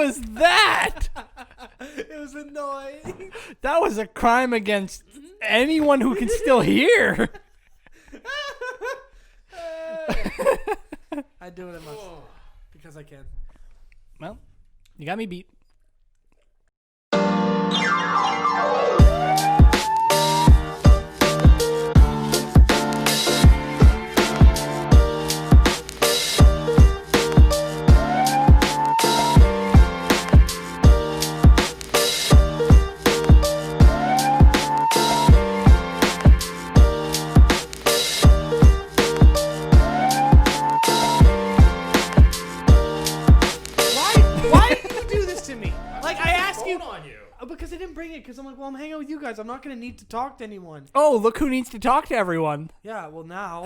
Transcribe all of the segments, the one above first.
was that? It was annoying. That was a crime against anyone who can still hear. I do what I must because I can. Well, you got me beat. Because I didn't bring it because I'm like, well, I'm hanging out with you guys. I'm not going to need to talk to anyone. Oh, look who needs to talk to everyone. Yeah, well, now.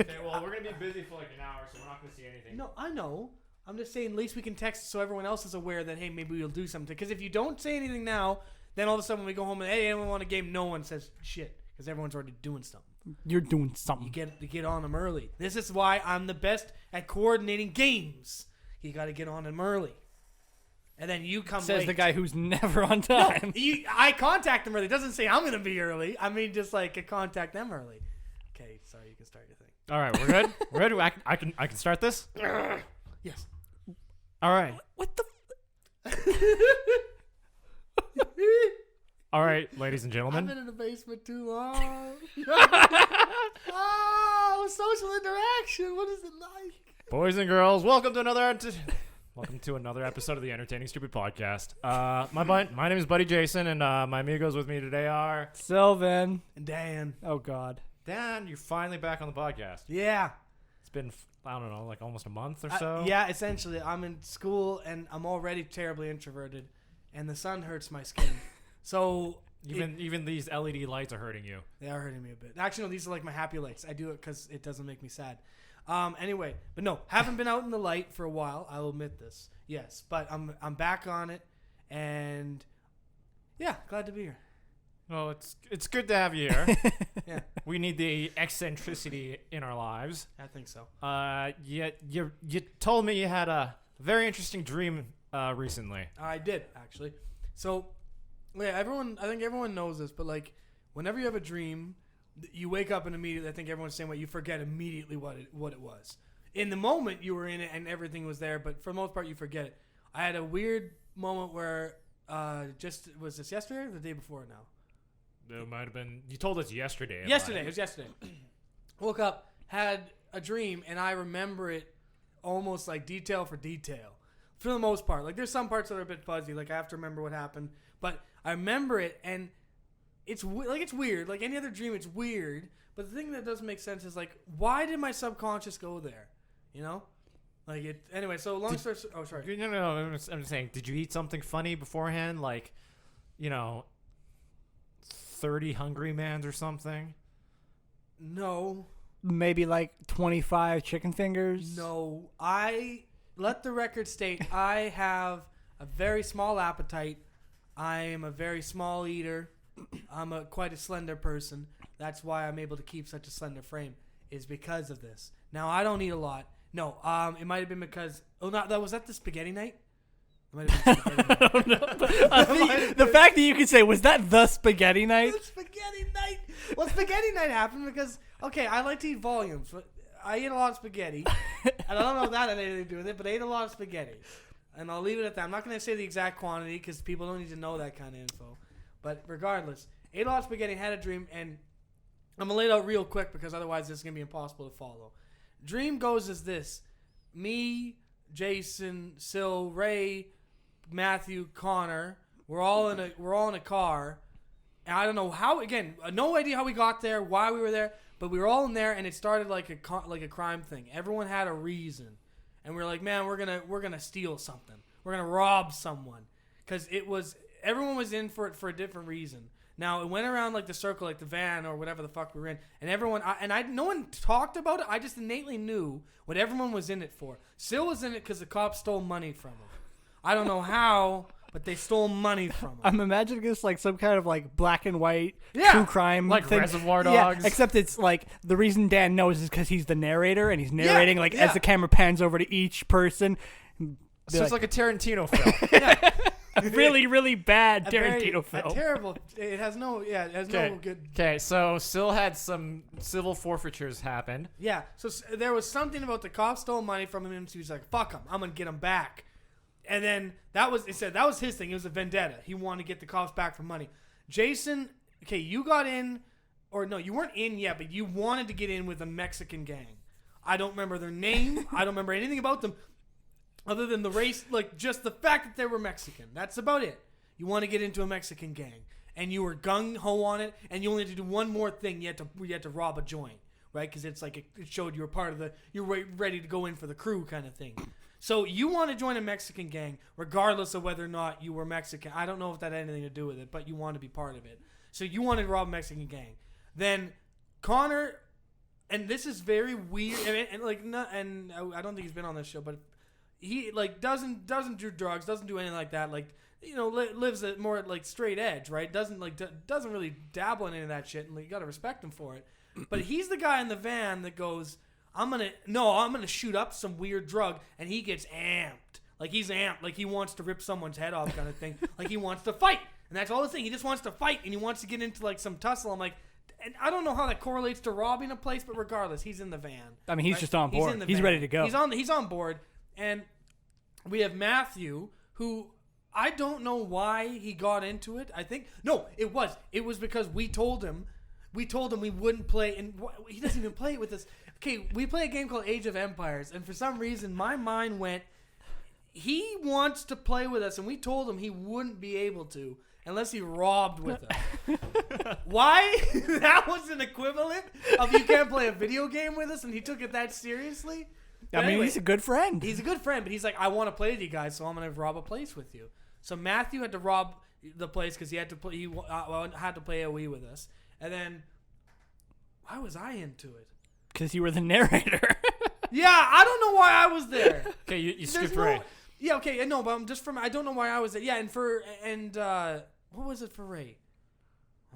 Okay, well, we're going to be busy for like an hour, so we're not going to see anything. No, I know. I'm just saying, at least we can text so everyone else is aware that, hey, maybe we'll do something. Because if you don't say anything now, then all of a sudden when we go home and, hey, anyone want a game? No one says shit because everyone's already doing something. You're doing something. You get on them early. This is why I'm the best at coordinating games. You got to get on them early. And then you come Says late. the guy who's never on time. No, I contact them early. It doesn't say I'm going to be early. I mean, just like I contact them early. Okay, sorry, you can start your thing. All right, we're good. We're good. I can start this. Yes. All right. What the? All right, ladies and I've gentlemen. been in the basement too long. Oh, social interaction. What is it like? Boys and girls, welcome to another episode of the Entertaining Stupid Podcast. My name is Buddy Jayson, and my amigos with me today are Sylvan. And Dan. Oh, God. Dan. You're finally back on the podcast. Yeah. It's been, I don't know, like almost a month or so. Yeah, essentially. I'm in school, and I'm already terribly introverted, and the sun hurts my skin. So Even these LED lights are hurting you. they are hurting me a bit. Actually, no, these are like my happy lights. I do it because it doesn't make me sad. Anyway, but no, haven't been out in the light for a while. I'll admit this. Yes, but I'm back on it, and yeah, glad to be here. Well, it's good to have you here. Yeah, We need the eccentricity in our lives. I think so. You told me you had a very interesting dream recently. I did actually. So, yeah, I think everyone knows this, but like, whenever you have a dream, you wake up and immediately, I think everyone's saying what you forget immediately what it was. In the moment, you were in it and everything was there, but for the most part, you forget it. I had a weird moment where, was this yesterday or the day before now? It might have been. You told us yesterday. Yesterday. It was yesterday. Woke up, had a dream, and I remember it almost like detail for detail. For the most part. Like, there's some parts that are a bit fuzzy. Like, I have to remember what happened. But I remember it, and it's weird. Like any other dream, it's weird. But the thing that doesn't make sense is, like, why did my subconscious go there? You know? Like, it. Anyway, so long story. Oh, sorry. No. I'm just saying. Did you eat something funny beforehand? Like, 30 Hungry Mans or something? No. Maybe like 25 chicken fingers? No. Let the record state, I have a very small appetite. I am a very small eater. I'm quite a slender person. That's why I'm able to keep such a slender frame, is because of this. Now, I don't eat a lot. No, it might have been because... Oh, no, was that the spaghetti night? It might have been spaghetti night. I don't know. The fact that you could say, was that the spaghetti night? The spaghetti night. Well, spaghetti night happened because, okay, I like to eat volumes. But I eat a lot of spaghetti. And I don't know if that had anything to do with it, but I ate a lot of spaghetti. And I'll leave it at that. I'm not going to say the exact quantity because people don't need to know that kind of info. But regardless, ate a lot of spaghetti, had a dream, and I'm going to lay it out real quick because otherwise this is going to be impossible to follow. Dream goes as this. Me, Jayson, Sil, Ray, Matthew, Connor, we're all in a car. And I don't know how, again, no idea how we got there, why we were there, but we were all in there and it started like a crime thing. Everyone had a reason. And we were like, man, we're going to steal something. We're going to rob someone. Cuz everyone was in for it for a different reason. Now, it went around like the circle, like the van or whatever the fuck we were in, and no one talked about it. I just innately knew what everyone was in it for. Sil was in it because the cops stole money from him. I don't know how, but they stole money from him. I'm imagining this like some kind of like black and white true crime like thing. Reservoir Dogs. Yeah, except it's like the reason Dan knows is because he's the narrator and he's narrating as the camera pans over to each person. So it's like a Tarantino film. really, really bad A Tarantino very- film. A terrible. It has no. Yeah, it has no good. Okay, so Sil had some civil forfeitures happen. Yeah. So there was something about the cops stole money from him, and he was like, "Fuck him, I'm gonna get him back." And then that was his thing. It was a vendetta. He wanted to get the cops back for money. Jayson, okay, you got in, or no, you weren't in yet, but you wanted to get in with a Mexican gang. I don't remember their name. I don't remember anything about them, other than the race, like just the fact that they were Mexican. That's about it. You want to get into a Mexican gang, and you were gung ho on it, and you only had to do one more thing. You had to rob a joint, right? Because it's like it showed you were part of you were ready to go in for the crew kind of thing. So you want to join a Mexican gang, regardless of whether or not you were Mexican. I don't know if that had anything to do with it, but you want to be part of it. So you wanted to rob a Mexican gang. Then Connor, and this is very weird, and I don't think he's been on this show, but he like doesn't do drugs, doesn't do anything like that. Like, you know, lives a more like straight edge, right? Doesn't really dabble in any of that shit, and you got to respect him for it. But he's the guy in the van that goes, I'm gonna shoot up some weird drug, and he gets amped. Like he's amped, like he wants to rip someone's head off, kind of thing. Like he wants to fight, and that's all the thing. He just wants to fight, and he wants to get into like some tussle. I'm like, and I don't know how that correlates to robbing a place, but regardless, he's in the van. I mean, he's right? just on board. in the He's van. ready to go. He's on board, and we have Matthew, who I don't know why he got into it. I think it was because we told him we wouldn't play, and he doesn't even play it with us. Okay, we play a game called Age of Empires, and for some reason, my mind went, he wants to play with us, and we told him he wouldn't be able to unless he robbed with us. Why? That was an equivalent of you can't play a video game with us, and he took it that seriously? But I mean, anyway, he's a good friend. He's a good friend, but he's like, I want to play with you guys, so I'm going to rob a place with you. So Matthew had to rob the place because he had to play. He had to play AOE with us, and then why was I into it? Because you were the narrator. Yeah, I don't know why I was there. Okay, you There's skipped no- Ray. Yeah, okay, no, but I'm just from. I don't know why I was there. Yeah, what was it for Ray?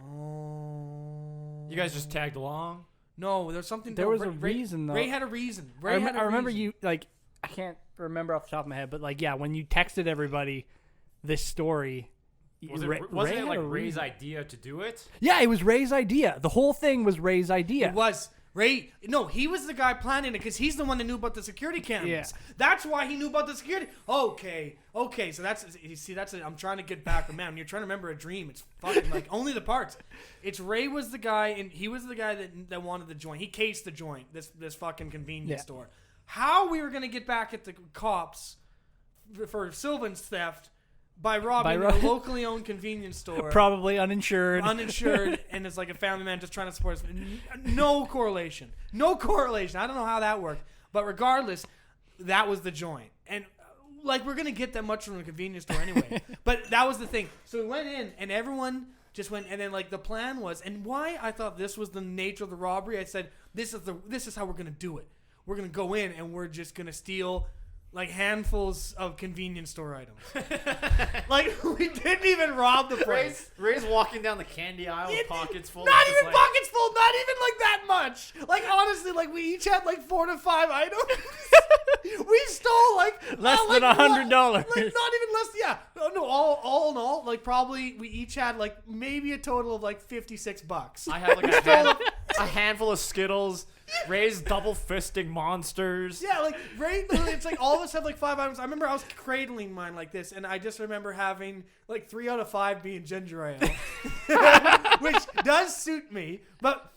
Oh, You guys just tagged along. No, there's something. There was a reason, though. Ray had a reason. I remember you, like, I can't remember off the top of my head, but, like, yeah, when you texted everybody this story. Wasn't it like Ray's idea to do it? Yeah, it was Ray's idea. The whole thing was Ray's idea. It was. Ray, no, he was the guy planning it because he's the one that knew about the security cameras. Yeah. That's why he knew about the security. Okay, so I'm trying to get back. Man, you're trying to remember a dream. It's fucking like only the parts. It's Ray was the guy, and he was the guy that wanted the joint. He cased the joint, this fucking convenience store. How we were going to get back at the cops for Sylvan's theft by robbing a locally owned convenience store. Probably uninsured. And it's like a family man just trying to support us. No correlation. I don't know how that worked. But regardless, that was the joint. And like we're going to get that much from a convenience store anyway. But that was the thing. So we went in and everyone just went, and then like the plan was, and why I thought this was the nature of the robbery, I said, this is how we're going to do it. We're going to go in and we're just going to steal like handfuls of convenience store items. Like we didn't even rob the place. Ray's walking down the candy aisle with pockets full. Not even pockets full. Not even like that much. Like honestly, like we each had like 4 to 5 items. We stole like less than $100. Like not even less. Yeah. No. All in all, like probably we each had like maybe a total of like $56. I had like a handful of Skittles. Ray's double fisting monsters. Yeah, like Ray, it's like all of us have like 5 items. I remember I was cradling mine like this, and I just remember having like 3 out of 5 being ginger ale, which does suit me. But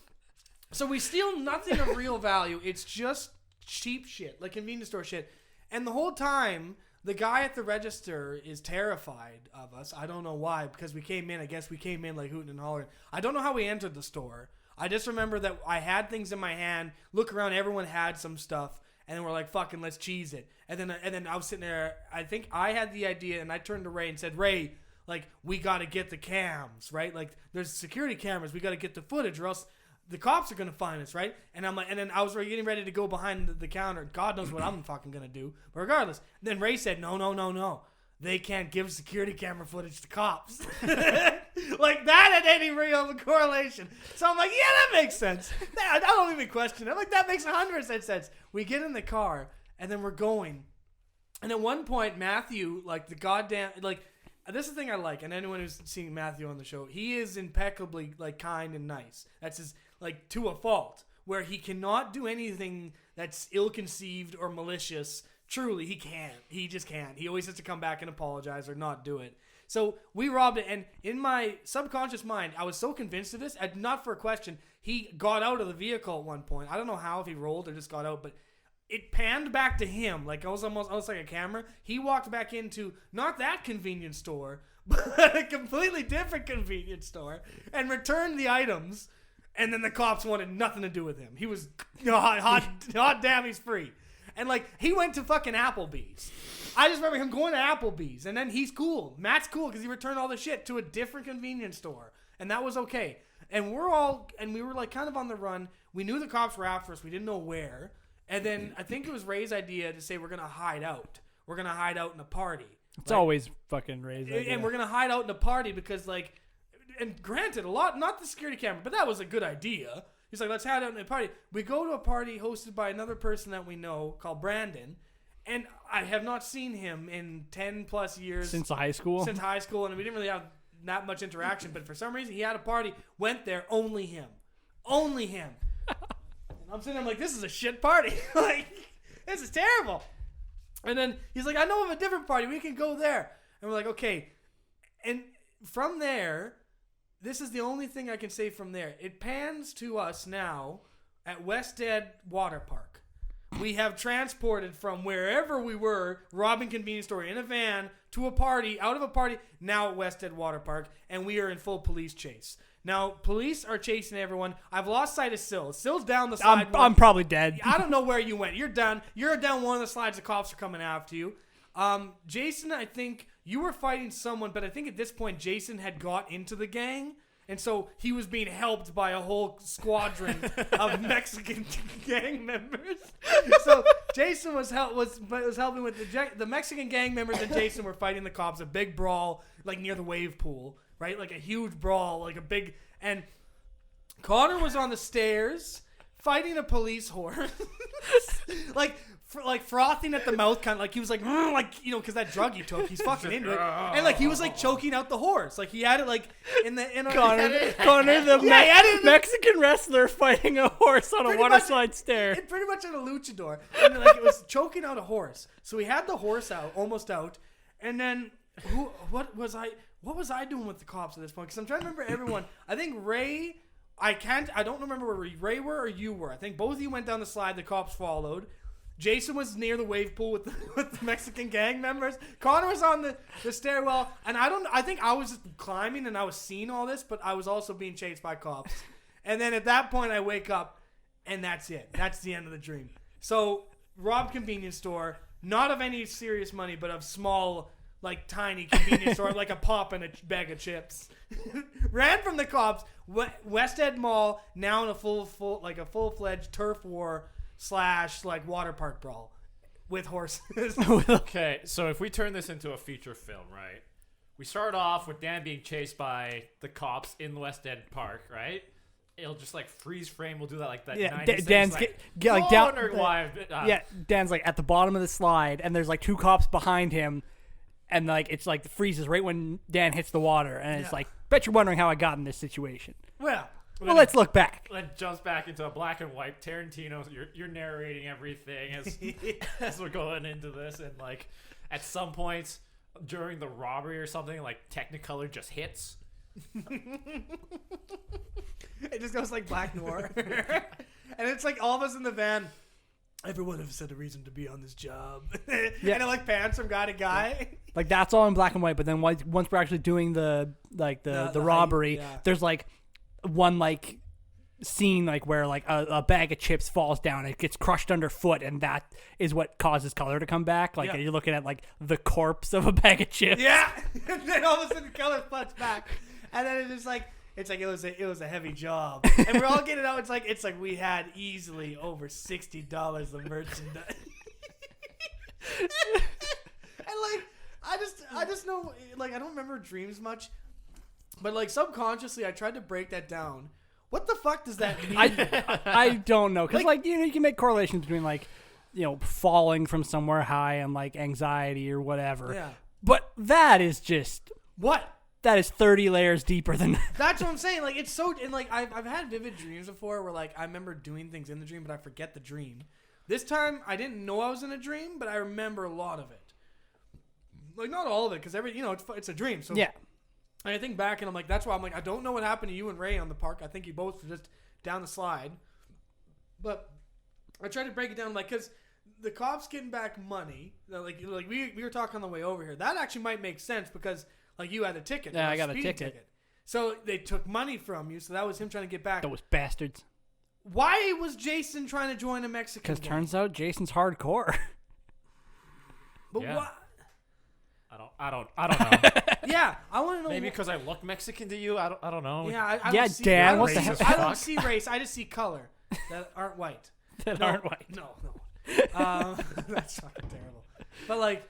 so we steal nothing of real value. It's just cheap shit, like convenience store shit. And the whole time, the guy at the register is terrified of us. I don't know why, because we came in. I guess we came in like hooting and hollering. I don't know how we entered the store. I just remember that I had things in my hand, look around, everyone had some stuff, and then we're like, fucking, let's cheese it. And then I was sitting there, I think I had the idea, and I turned to Ray and said, Ray, like, we got to get the cams, right? Like, there's security cameras, we got to get the footage, or else the cops are going to find us, right? And I'm like, and then I was getting ready to go behind the counter. God knows what I'm fucking going to do. But regardless, then Ray said, no. They can't give security camera footage to cops. Like that had any real correlation. So I'm like, yeah, that makes sense. I don't even question it. I'm like, that makes 100% sense. We get in the car and then we're going. And at one point, Matthew, like the goddamn, like this is the thing I like, and anyone who's seen Matthew on the show, he is impeccably like kind and nice. That's his like to a fault, where he cannot do anything that's ill-conceived or malicious. Truly, he can't. He just can't. He always has to come back and apologize or not do it. So we robbed it, and in my subconscious mind, I was so convinced of this, and not for a question, he got out of the vehicle at one point. I don't know how, if he rolled or just got out, but it panned back to him, like it was almost like a camera. He walked back into not that convenience store, but a completely different convenience store, and returned the items, and then the cops wanted nothing to do with him. He was hot damn, he's free. And like he went to fucking Applebee's. I just remember him going to Applebee's, and then he's cool. Matt's cool because he returned all the shit to a different convenience store, and that was okay. And we were like kind of on the run. We knew the cops were after us. We didn't know where. And then I think it was Ray's idea to say we're gonna hide out. We're gonna hide out in a party. It's always fucking Ray's idea. And we're gonna hide out in a party because like, and granted, a lot, not the security camera, but that was a good idea. He's like, let's hide out in a party. We go to a party hosted by another person that we know called Brandon. And I have not seen him in 10 plus years. Since high school? Since high school. And we didn't really have that much interaction. But for some reason, he had a party, went there, only him. Only him. And I'm sitting there, I'm like, this is a shit party. Like, this is terrible. And then he's like, I know of a different party. We can go there. And we're like, okay. And from there, this is the only thing I can say from there. It pans to us now at Wested Water Park. We have transported from wherever we were, robbing convenience store in a van, to a party, out of a party, now at Wested Water Park, and we are in full police chase. Now, police are chasing everyone. I've lost sight of Syl. Syl's down the side. I'm probably dead. I don't know where you went. You're down one of the slides. The cops are coming after you. Jayson, I think you were fighting someone, but I think at this point, Jayson had got into the gang. And so he was being helped by a whole squadron of Mexican gang members. So Jayson was helping with the Mexican gang members, and Jayson were fighting the cops. A big brawl, like near the wave pool, right? Like a huge brawl, like a big. And Connor was on the stairs fighting a police horse, like frothing at the mouth, kind of like he was like because that drug he took, he's fucking into it, and like he was like choking out the horse, like he had it like in Connor the Mexican wrestler fighting a horse on a waterside stair. Pretty much in a luchador, and like it was choking out a horse. So he had the horse almost out, and then what was I doing with the cops at this point? Because I'm trying to remember everyone. I think Ray. I don't remember where Ray were or you were. I think both of you went down the slide. The cops followed. Jayson was near the wave pool with the Mexican gang members. Connor was on the stairwell, and I think I was just climbing and I was seeing all this, but I was also being chased by cops. And then at that point, I wake up, and that's it. That's the end of the dream. So, robbed convenience store, not of any serious money, but of small, like tiny convenience store, like a pop and a bag of chips. Ran from the cops. Wested Mall, now in a full-fledged turf war / like water park brawl with horses. Okay, so if we turn this into a feature film, right? We start off with Dan being chased by the cops in Wested Park, right? It'll just like freeze frame. We'll do that like that. Yeah, 90s Dan's like, like down. Dan's like at the bottom of the slide, and there's like two cops behind him, and like it's like freezes right when Dan hits the water, and it's like, bet you're wondering how I got in this situation. Well, let's look back. Then jumps back into a black and white. Tarantino, you're narrating everything as we're going into this, and like at some points during the robbery or something, like Technicolor just hits. It just goes like black noir, and it's like all of us in the van. Everyone has had a reason to be on this job. Yeah. And it like pans from guy to guy. Like that's all in black and white, but then once we're actually doing the robbery, there's like one like scene like where like a bag of chips falls down, it gets crushed underfoot, and that is what causes color to come back. Like you're looking at like the corpse of a bag of chips. Yeah. And then all of a sudden color floods back. And then it's just like it was a heavy job. And we're all getting out. It's like we had easily over $60 of merchandise. And like I just know, like I don't remember dreams much, but like subconsciously I tried to break that down. What the fuck does that mean? I don't know, because like you can make correlations between like falling from somewhere high and like anxiety or whatever. Yeah. But that is just What? that is 30 layers deeper than That's what I'm saying. Like it's so, and like I've had vivid dreams before where like I remember doing things in the dream, but I forget the dream. This time I didn't know I was in a dream, but I remember a lot of it. Like not all of it, because it's a dream. So yeah. And I think back and I'm like, that's why I'm like, I don't know what happened to you and Ray on the park. I think you both were just down the slide. But I tried to break it down, like, because the cops getting back money, like we were talking on the way over here. That actually might make sense because, like, you had a ticket. Yeah, I got a ticket. So they took money from you, so that was him trying to get back. Those bastards. Why was Jayson trying to join a Mexican Because gang? turns out Jason's hardcore. But Yeah. what? I don't know. Yeah, I want to know. Maybe because I look Mexican to you. I don't know. Yeah, I Yeah, don't see Dan, I what don't the see- hell? I don't see race. I just see color that aren't white. that No, aren't white. No. That's fucking terrible. But like,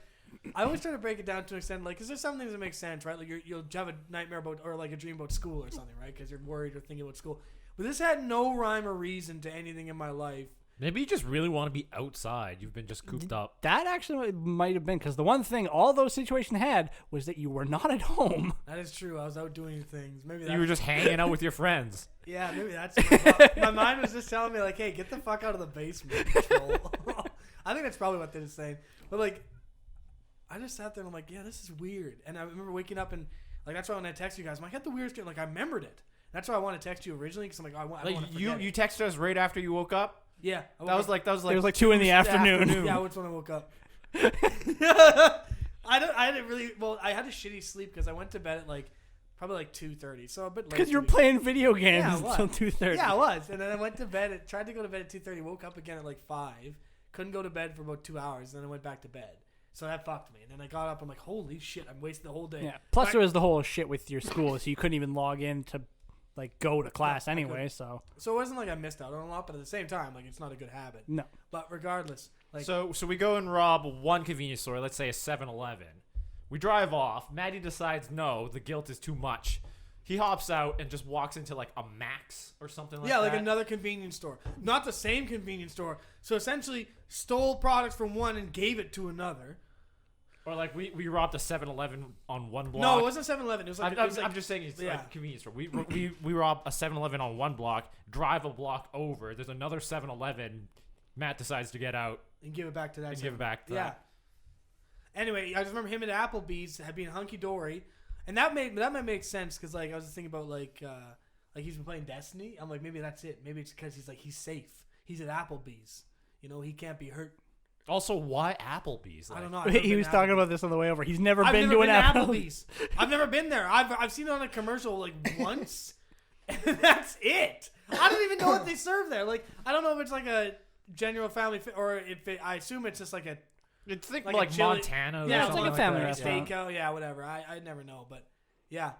I always try to break it down to an extent, like, because there's some things that make sense, right? Like you'll have a nightmare about, or like a dream about school or something, right? Because you're worried or thinking about school. But this had no rhyme or reason to anything in my life. Maybe you just really want to be outside. You've been just cooped up. That actually might have been because the one thing all those situations had was that you were not at home. That is true. I was out doing things. Maybe You were just hanging out with your friends. Yeah, maybe that's my mind was just telling me like, hey, get the fuck out of the basement. Troll. I think that's probably what they're saying. But like, I just sat there and I'm like, yeah, this is weird. And I remember waking up and like that's why when I text you guys, I'm like, I had the weirdest dream. Like I remembered it. That's why I want to text you originally because I'm like, I don't want to forget You it. texted us right after you woke up. Yeah, That was like It was like 2 in the afternoon. yeah. Which when I woke up. I didn't really. Well, I had a shitty sleep because I went to bed at like probably like 2:30. So a bit late. Because you're for me. playing video games Yeah, I was. until 2:30. Yeah, I was. And then I went to bed. Tried to go to bed at 2:30. Woke up again at like 5. Couldn't go to bed for about 2 hours. Then I went back to bed. So that fucked me. And then I got up. I'm like, holy shit! I'm wasting the whole day. Yeah. Plus, there was the whole shit with your school, so you couldn't even log in to like go to class anyway. So it wasn't like I missed out on a lot, but at the same time, like it's not a good habit. no. But regardless, like So we go and rob one convenience store. Let's say a 7-Eleven. We drive off. Maddie decides no, the guilt is too much. He hops out and just walks into like a Max or something like that. yeah, like another convenience store, not the same convenience store. So essentially, stole products from one and gave it to another. Or like we robbed a 7-Eleven on one block. No, it wasn't 7-Eleven. It was like I'm just saying it's like a convenience store. We rob a 7-Eleven on one block, drive a block over. There's another 7-Eleven. Matt decides to get out and give it back to that. and give it back to Yeah. that. Anyway, I just remember him at Applebee's had been hunky dory, and that might make sense because like I was just thinking about like he's been playing Destiny. I'm like maybe that's it. Maybe it's because he's safe. He's at Applebee's. You know, he can't be hurt. Also, why Applebee's? I don't know. He was talking about this on the way over. He's never I've been never to an Applebee's. I've never been there. I've seen it on a commercial like once, and that's it. I don't even know what they serve there. Like I don't know if it's like a general family or if I assume it's just like a It's like a chili- Montana. Yeah, or it's something like a family that. restaurant. steakhouse. Yeah, whatever. I never know, but yeah.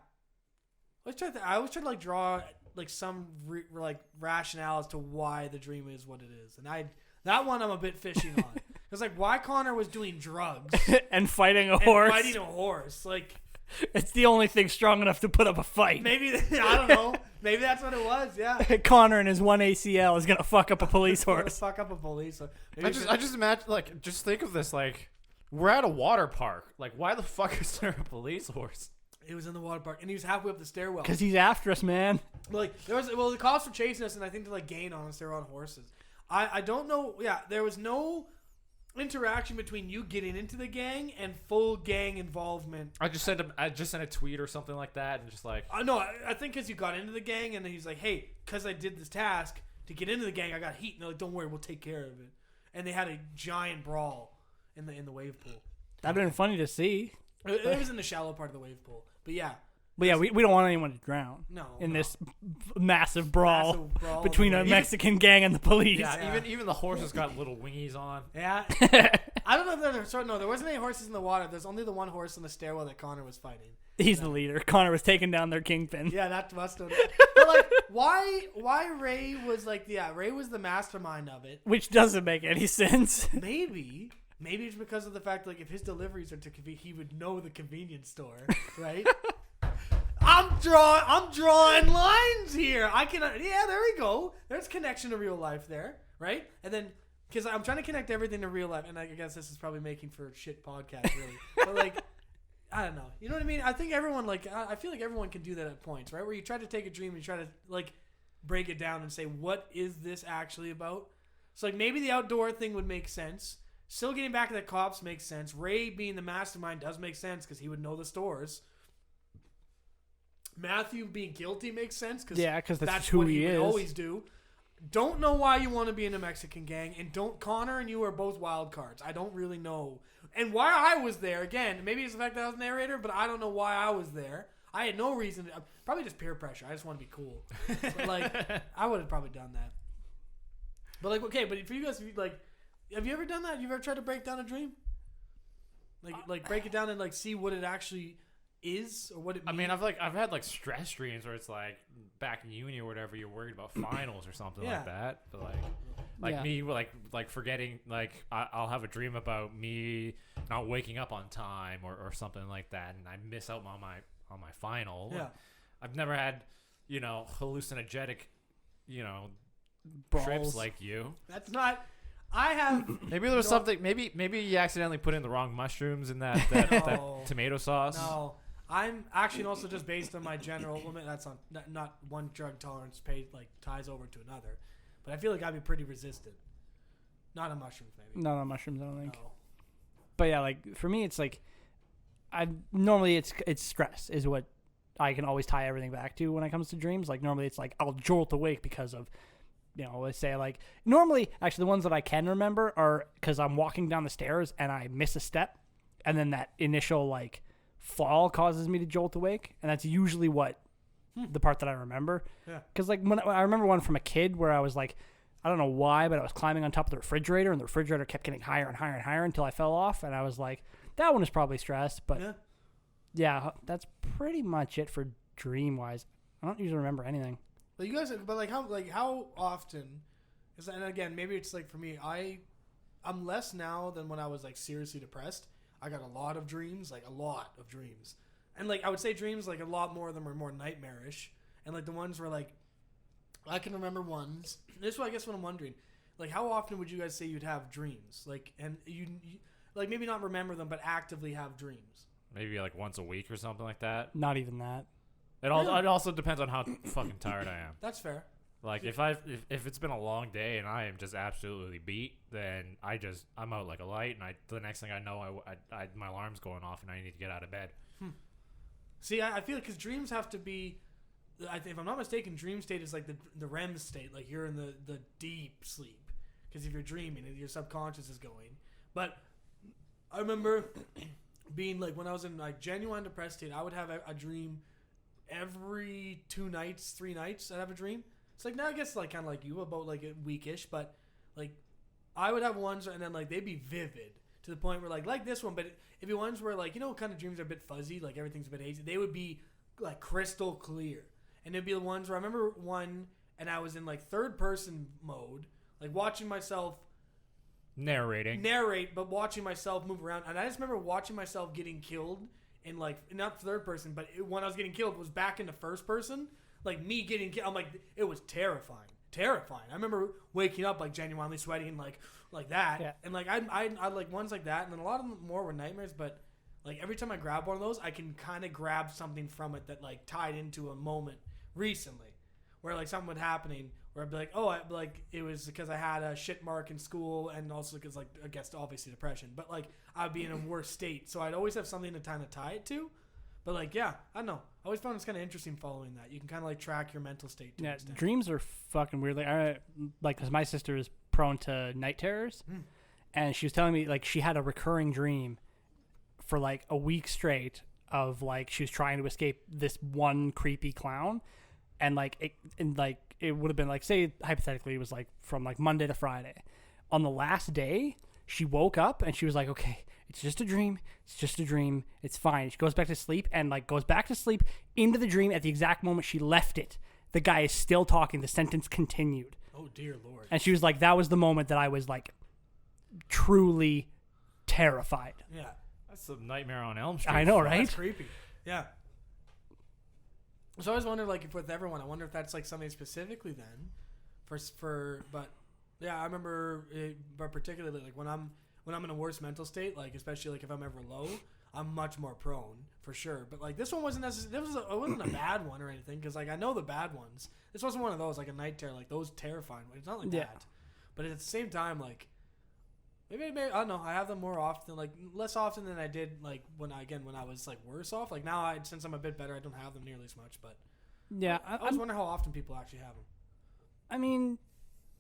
I always try to like draw like some like rationale as to why the dream is what it is, and that one I'm a bit fishing on. It's like why Connor was doing drugs and fighting a and horse. fighting a horse. Like It's the only thing strong enough to put up a fight. maybe I don't know. Maybe that's what it was. Yeah. Connor and his one ACL is gonna fuck up a police Or horse. fuck up a police. I just imagine like just think of this like we're at a water park. Like why the fuck is there a police horse? It was in the water park, and he was halfway up the stairwell. Because he's after us, man. Like the cops were chasing us, and I think to like gain on us, they were on horses. I don't know. Yeah, there was no interaction between you getting into the gang and full gang involvement. I just sent a tweet or something like that, and just like No, I think because you got into the gang, and then he's like, "Hey, because I did this task to get into the gang, I got heat." And they're like, "Don't worry, we'll take care of it." And they had a giant brawl in the wave pool. That'd been funny to see. It was in the shallow part of the wave pool, but yeah. But yeah, we don't want anyone to drown. No, In no. this massive brawl, Massive brawl between in a the Mexican gang and the police. yeah, even the horses got little wingies on. Yeah. I don't know if there wasn't any horses in the water. There's only the one horse in the stairwell that Connor was fighting. He's the leader. Connor was taking down their kingpin. Yeah, that must have. But like, why Ray was like, Ray was the mastermind of it. Which doesn't make any sense. Maybe it's because of the fact like if his deliveries are to he would know the convenience store, right? I'm drawing lines here. I can. Yeah, there we go. There's connection to real life there, right? And then because I'm trying to connect everything to real life, and I guess this is probably making for a shit podcast, really. But like, I don't know. You know what I mean? I think everyone I feel like everyone can do that at points, right? Where you try to take a dream and you try to like break it down and say, what is this actually about? So like maybe the outdoor thing would make sense. Still getting back to the cops makes sense. Ray being the mastermind does make sense because he would know the stores. Matthew being guilty makes sense because that's who he would always do. Don't know why you want to be in a Mexican gang, and Connor and you are both wild cards. I don't really know. And why I was there, again, maybe it's the fact that I was narrator, but I don't know why I was there. I had no reason. Probably just peer pressure. I just want to be cool. But like, I would have probably done that. But like, okay, but for you guys, like, have you ever done that? You ever tried to break down a dream? Like break it down and like see what it actually is or what it means? I mean, I've had like stress dreams where it's like back in uni or whatever, you're worried about finals or something like that. But like me, like forgetting, like I'll have a dream about me not waking up on time or something like that, and I miss out on my final. Yeah. I've never had, hallucinogenic, Balls. trips like you. That's not. I have. Maybe there was something. Maybe you accidentally put in the wrong mushrooms in that No. tomato sauce. No, I'm actually also just based on my general. That's not one drug tolerance ties over to another, but I feel like I'd be pretty resistant. Not on mushrooms, maybe. Not on mushrooms, I don't think. No. But yeah, like for me, it's like normally it's stress is what I can always tie everything back to when it comes to dreams. Like normally it's like I'll jolt awake because of. Let's say like normally, actually the ones that I can remember are because I'm walking down the stairs and I miss a step, and then that initial like fall causes me to jolt awake, and that's usually what the part that I remember. Yeah. Because like when I remember one from a kid where I was like, I don't know why, but I was climbing on top of the refrigerator, and the refrigerator kept getting higher and higher and higher until I fell off, and I was like, that one is probably stress. But yeah, that's pretty much it for dream wise. I don't usually remember anything. But you guys, how often is that? And again, maybe it's like for me, I'm less now than when I was like seriously depressed. I got a lot of dreams, and like I would say dreams like a lot more of them are more nightmarish, and like the ones where like I can remember ones. This is what I guess what I'm wondering, like how often would you guys say you'd have dreams, like and you like maybe not remember them, but actively have dreams? Maybe like once a week or something like that. Not even that. It also depends on how fucking tired I am. That's fair. Like if it's been a long day and I am just absolutely beat, then I'm out like a light, and the next thing I know, my alarm's going off and I need to get out of bed. See, I feel because dreams have to be. If I'm not mistaken, dream state is like the REM state, like you're in the deep sleep. Because if you're dreaming, your subconscious is going. But I remember being like when I was in like genuine depressed state, I would have a dream. Every 2 nights, 3 nights, I'd have a dream. It's like now I guess like kind of like you about like a weekish, but like I would have ones and then like they'd be vivid to the point where like this one, but it'd be ones where like kind of dreams are a bit fuzzy, like everything's a bit hazy. They would be like crystal clear, and it'd be the ones where I remember one and I was in like third person mode, like watching myself narrate, but watching myself move around, and I just remember watching myself getting killed. In like not third person, but when I was getting killed, it was back into first person. Like me getting killed, I'm like it was terrifying. I remember waking up like genuinely sweating like that, and like I like ones like that, and then a lot of them more were nightmares. But like every time I grab one of those, I can kind of grab something from it that like tied into a moment recently, where like something was happening. Where I'd be like, it was because I had a shit mark in school, and also because like I guess obviously depression, but like I'd be in a worse state, so I'd always have something to kind of tie it to. But like I don't know, I always found it's kind of interesting following that. You can kind of like track your mental state. To Dreams are fucking weird. Like because my sister is prone to night terrors, and she was telling me like she had a recurring dream for like a week straight of like she was trying to escape this one creepy clown, and it would have been like, say hypothetically it was like from like Monday to Friday. On the last day, she woke up and she was like, okay, it's just a dream. It's fine. She goes back to sleep and like goes back to sleep into the dream at the exact moment she left it. The guy is still talking. The sentence continued. Oh dear Lord. And she was like, that was the moment that I was like truly terrified. Yeah. That's a Nightmare on Elm Street. I know, right? That's creepy. Yeah. So I always wonder, like, if with everyone, I wonder if that's like something specifically then, but Yeah, I remember, but particularly like when I'm in a worse mental state, like especially like if I'm ever low, I'm much more prone for sure. But like this one wasn't necessarily. It wasn't a bad one or anything because like I know the bad ones. This wasn't one of those like a night terror, like those terrifying. It's not like that. But at the same time, like maybe I don't know. I have them more often, like less often than I did like when I was like worse off. Like now, since I'm a bit better, I don't have them nearly as much. But yeah, I was wondering how often people actually have them. I mean,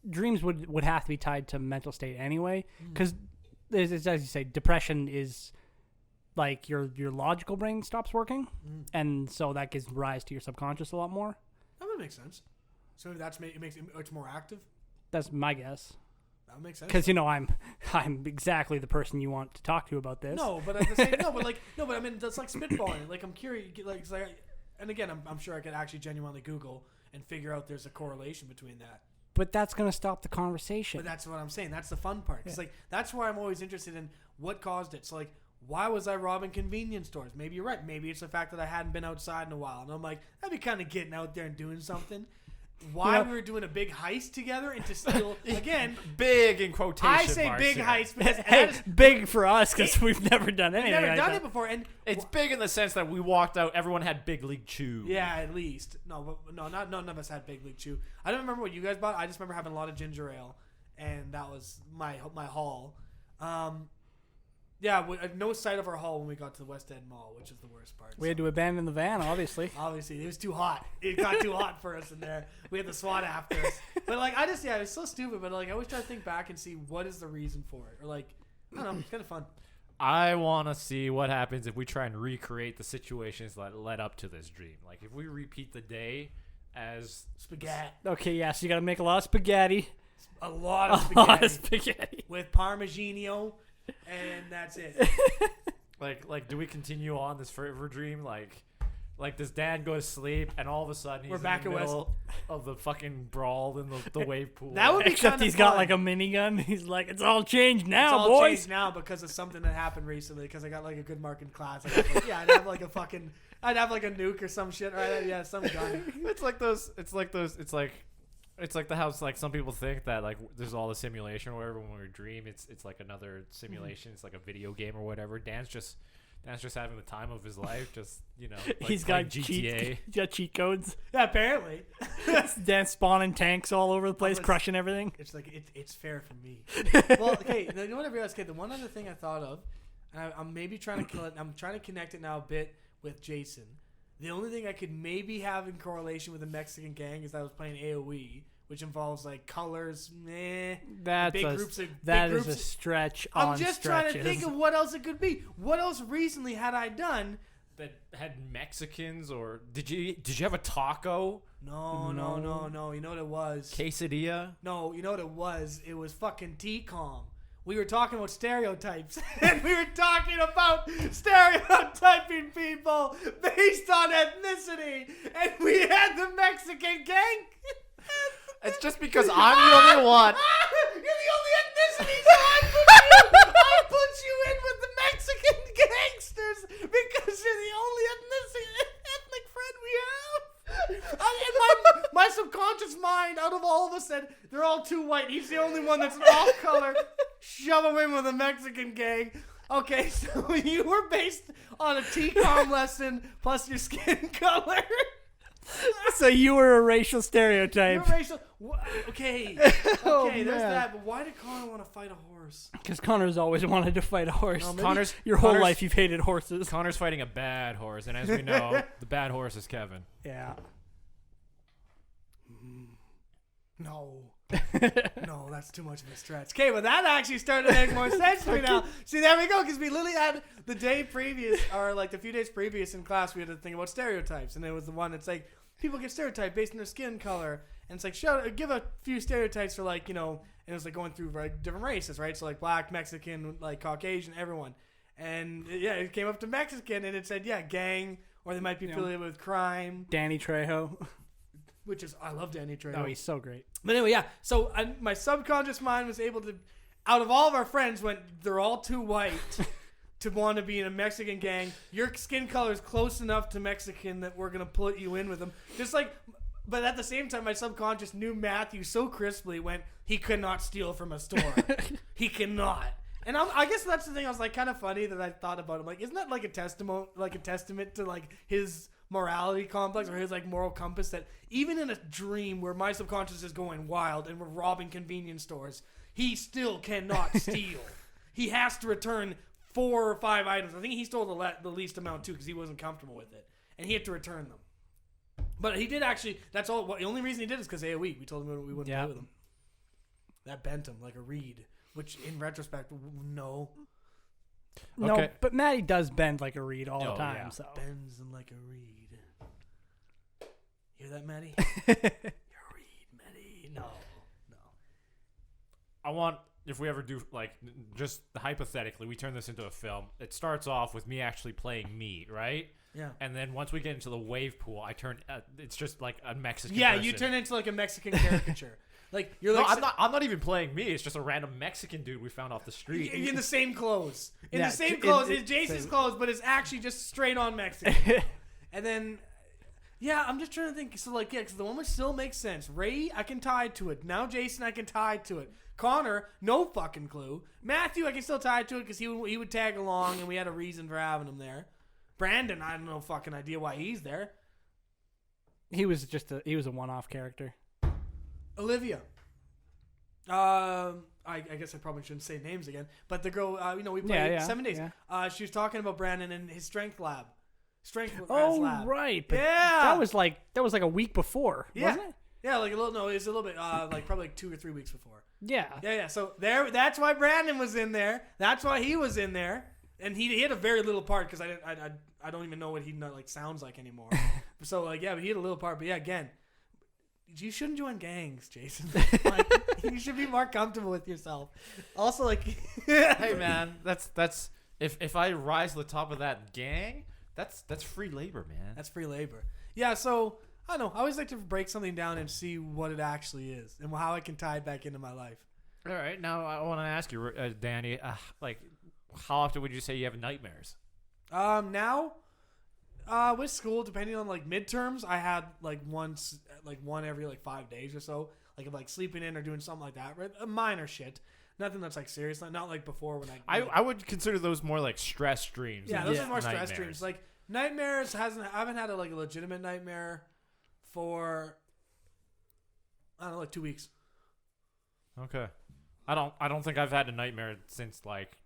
dreams would have to be tied to mental state anyway, because as you say, depression is like your logical brain stops working, and so that gives rise to your subconscious a lot more. That would make sense. So it makes it much more active. That's my guess. That would make sense. Because I'm exactly the person you want to talk to about this. No, but at the same but I mean that's like spitballing. Like I'm curious. And again, I'm sure I could actually genuinely Google and figure out there's a correlation between that. But that's going to stop the conversation. But that's what I'm saying. That's the fun part. Because like that's where I'm always interested in what caused it. So like, why was I robbing convenience stores? Maybe you're right. Maybe it's the fact that I hadn't been outside in a while, and I'm like, that'd be kind of getting out there and doing something. Why we were doing a big heist together and to steal again? Big in quotation I say marks big here. heist because hey, big for us because we've never done anything. never like done that. it before, and It's big in the sense that we walked out. Everyone had Big League Chew. yeah, at least none of us had Big League Chew. I don't remember what you guys bought. I just remember having a lot of ginger ale, and that was my haul. Yeah, no sight of our haul when we got to the West End Mall, which is the worst part. We had to abandon the van, obviously. Obviously, it was too hot. It got too hot for us in there. We had the SWAT after us. But like, it was so stupid. But like, I always try to think back and see what is the reason for it, or like, I don't know, it's kind of fun. I want to see what happens if we try and recreate the situations that led up to this dream. Like, if we repeat the day as Spaghetti. Okay, yeah, so you got to make a lot of spaghetti. A lot of spaghetti. With Parmigiano, and that's it. like, do we continue on this forever dream? Like, does Dan go to sleep and all of a sudden he's We're back in the at middle of the fucking brawl in the wave pool? That would be Except he's fun. got like a minigun. He's like, it's all changed now, It's all boys. changed now because of something that happened recently. Because I got like a good mark in class. I'd have like a nuke or some shit. Right? Yeah, some gun. It's like the house. Like, some people think that like there's all the simulation or whatever. When we dream, it's like another simulation. It's like a video game or whatever. Dan's just having the time of his life. Just, like He's got GTA. He's got cheat codes. Yeah, apparently. Dan spawning tanks all over the place, crushing everything. It's like it's fair for me. Well, okay. You know what I realized? Okay, the one other thing I thought of, and I'm maybe trying to kill it. I'm trying to connect it now a bit with Jayson. The only thing I could maybe have in correlation with the Mexican gang is that I was playing AOE, which involves like colors. That is a stretch. I'm just trying to think of what else it could be. What else recently had I done That had Mexicans, or did you have a taco? No. You know what it was? Quesadilla? No, you know what it was? It was fucking T-Com. We were talking about stereotypes, and we were talking about stereotyping people based on ethnicity, and we had the Mexican gang. It's just because I'm the only one. You're the only ethnicity, so I put you in with the Mexican gangsters because you're the only ethnic friend we have. And my subconscious mind, out of all of us, said they're all too white. He's the only one that's off color. Shove him in with the Mexican gang. Okay, so you were based on a T-Com lesson plus your skin color. So you were a racial stereotype. Okay, Oh, there's man. that. But why did Connor want to fight a horse? Because Connor's always wanted to fight a horse. No, Your whole life you've hated horses. Connor's fighting a bad horse, and as we know, the bad horse is Kevin. Yeah. No, that's too much of a stretch. Okay, but that actually started to make more sense to me now. See, there we go, because we literally had the day previous, or like the few days previous in class, we had to think about stereotypes, and it was the one that's like, people get stereotyped based on their skin color, and it's like, give a few stereotypes for like, and it was like going through like different races, right? So like black, Mexican, like Caucasian, everyone. And it came up to Mexican, and it said, gang, or they might be affiliated with crime. Danny Trejo. Which is, I love Danny Trejo. Oh, he's so great. But anyway, yeah. So my subconscious mind was able to, out of all of our friends, when they're all too white to want to be in a Mexican gang, your skin color is close enough to Mexican that we're going to put you in with them. Just like But at the same time, my subconscious knew Matthew so crisply went, he could not steal from a store. He cannot. And I guess that's the thing. I was like, kind of funny that I thought about it. Like, isn't that like a testament to like his morality complex or his like moral compass that even in a dream where my subconscious is going wild and we're robbing convenience stores, he still cannot steal. He has to return 4 or 5 items. I think he stole the least amount too because he wasn't comfortable with it, and he had to return them. But he did actually. That's all. The only reason he did is because AOE. We told him we wouldn't play with him. That bent him like a reed. Which, in retrospect, no. No, but Maddie does bend like a reed all the time. Yeah. So bends him like a reed. Hear that, Maddie? You're a reed, Maddie. No. I want, if we ever do, like, just hypothetically, we turn this into a film. It starts off with me actually playing me, right? Yeah. And then once we get into the wave pool, I turn. It's just like a Mexican. Yeah, person. You turn into like a Mexican caricature. Like you're like. No, I'm not even playing me. It's just a random Mexican dude we found off the street. In the same clothes. The same clothes. It's Jason's clothes, but it's actually just straight on Mexican. And then, yeah, I'm just trying to think. So like, yeah, because the one which still makes sense. Ray, I can tie to it. Now Jayson, I can tie to it. Connor, no fucking clue. Matthew, I can still tie to it because he would tag along, and we had a reason for having him there. Brandon, I have no fucking idea why he's there. He was a one-off character. Olivia. I guess I probably shouldn't say names again, but the girl, we played 7 days. Yeah. She was talking about Brandon and his strength lab. Lab. Right. But yeah. That was like a week before, wasn't it? Yeah, like a little. No, it was a little bit. Like probably like 2 or 3 weeks before. Yeah. Yeah. So that's why Brandon was in there. That's why he was in there. And he had a very little part because I don't even know what he like sounds like anymore. So like but he had a little part. But yeah, again, you shouldn't join gangs, Jayson. Like, you should be more comfortable with yourself. Also, like, hey man, that's if I rise to the top of that gang, that's free labor, man. That's free labor. Yeah. So I don't know. I always like to break something down and see what it actually is and how I can tie it back into my life. All right. Now I want to ask you, Danny, like. How often would you say you have nightmares? Now, with school, depending on like midterms, I had like one every like 5 days or so. Like I'm like sleeping in or doing something like that. Right? Minor shit. Nothing that's like serious. Not like before when I would consider those more like stress dreams. Yeah, those are more stress dreams. Like nightmares I haven't had a legitimate nightmare for I don't know, like 2 weeks. Okay. I don't think I've had a nightmare since like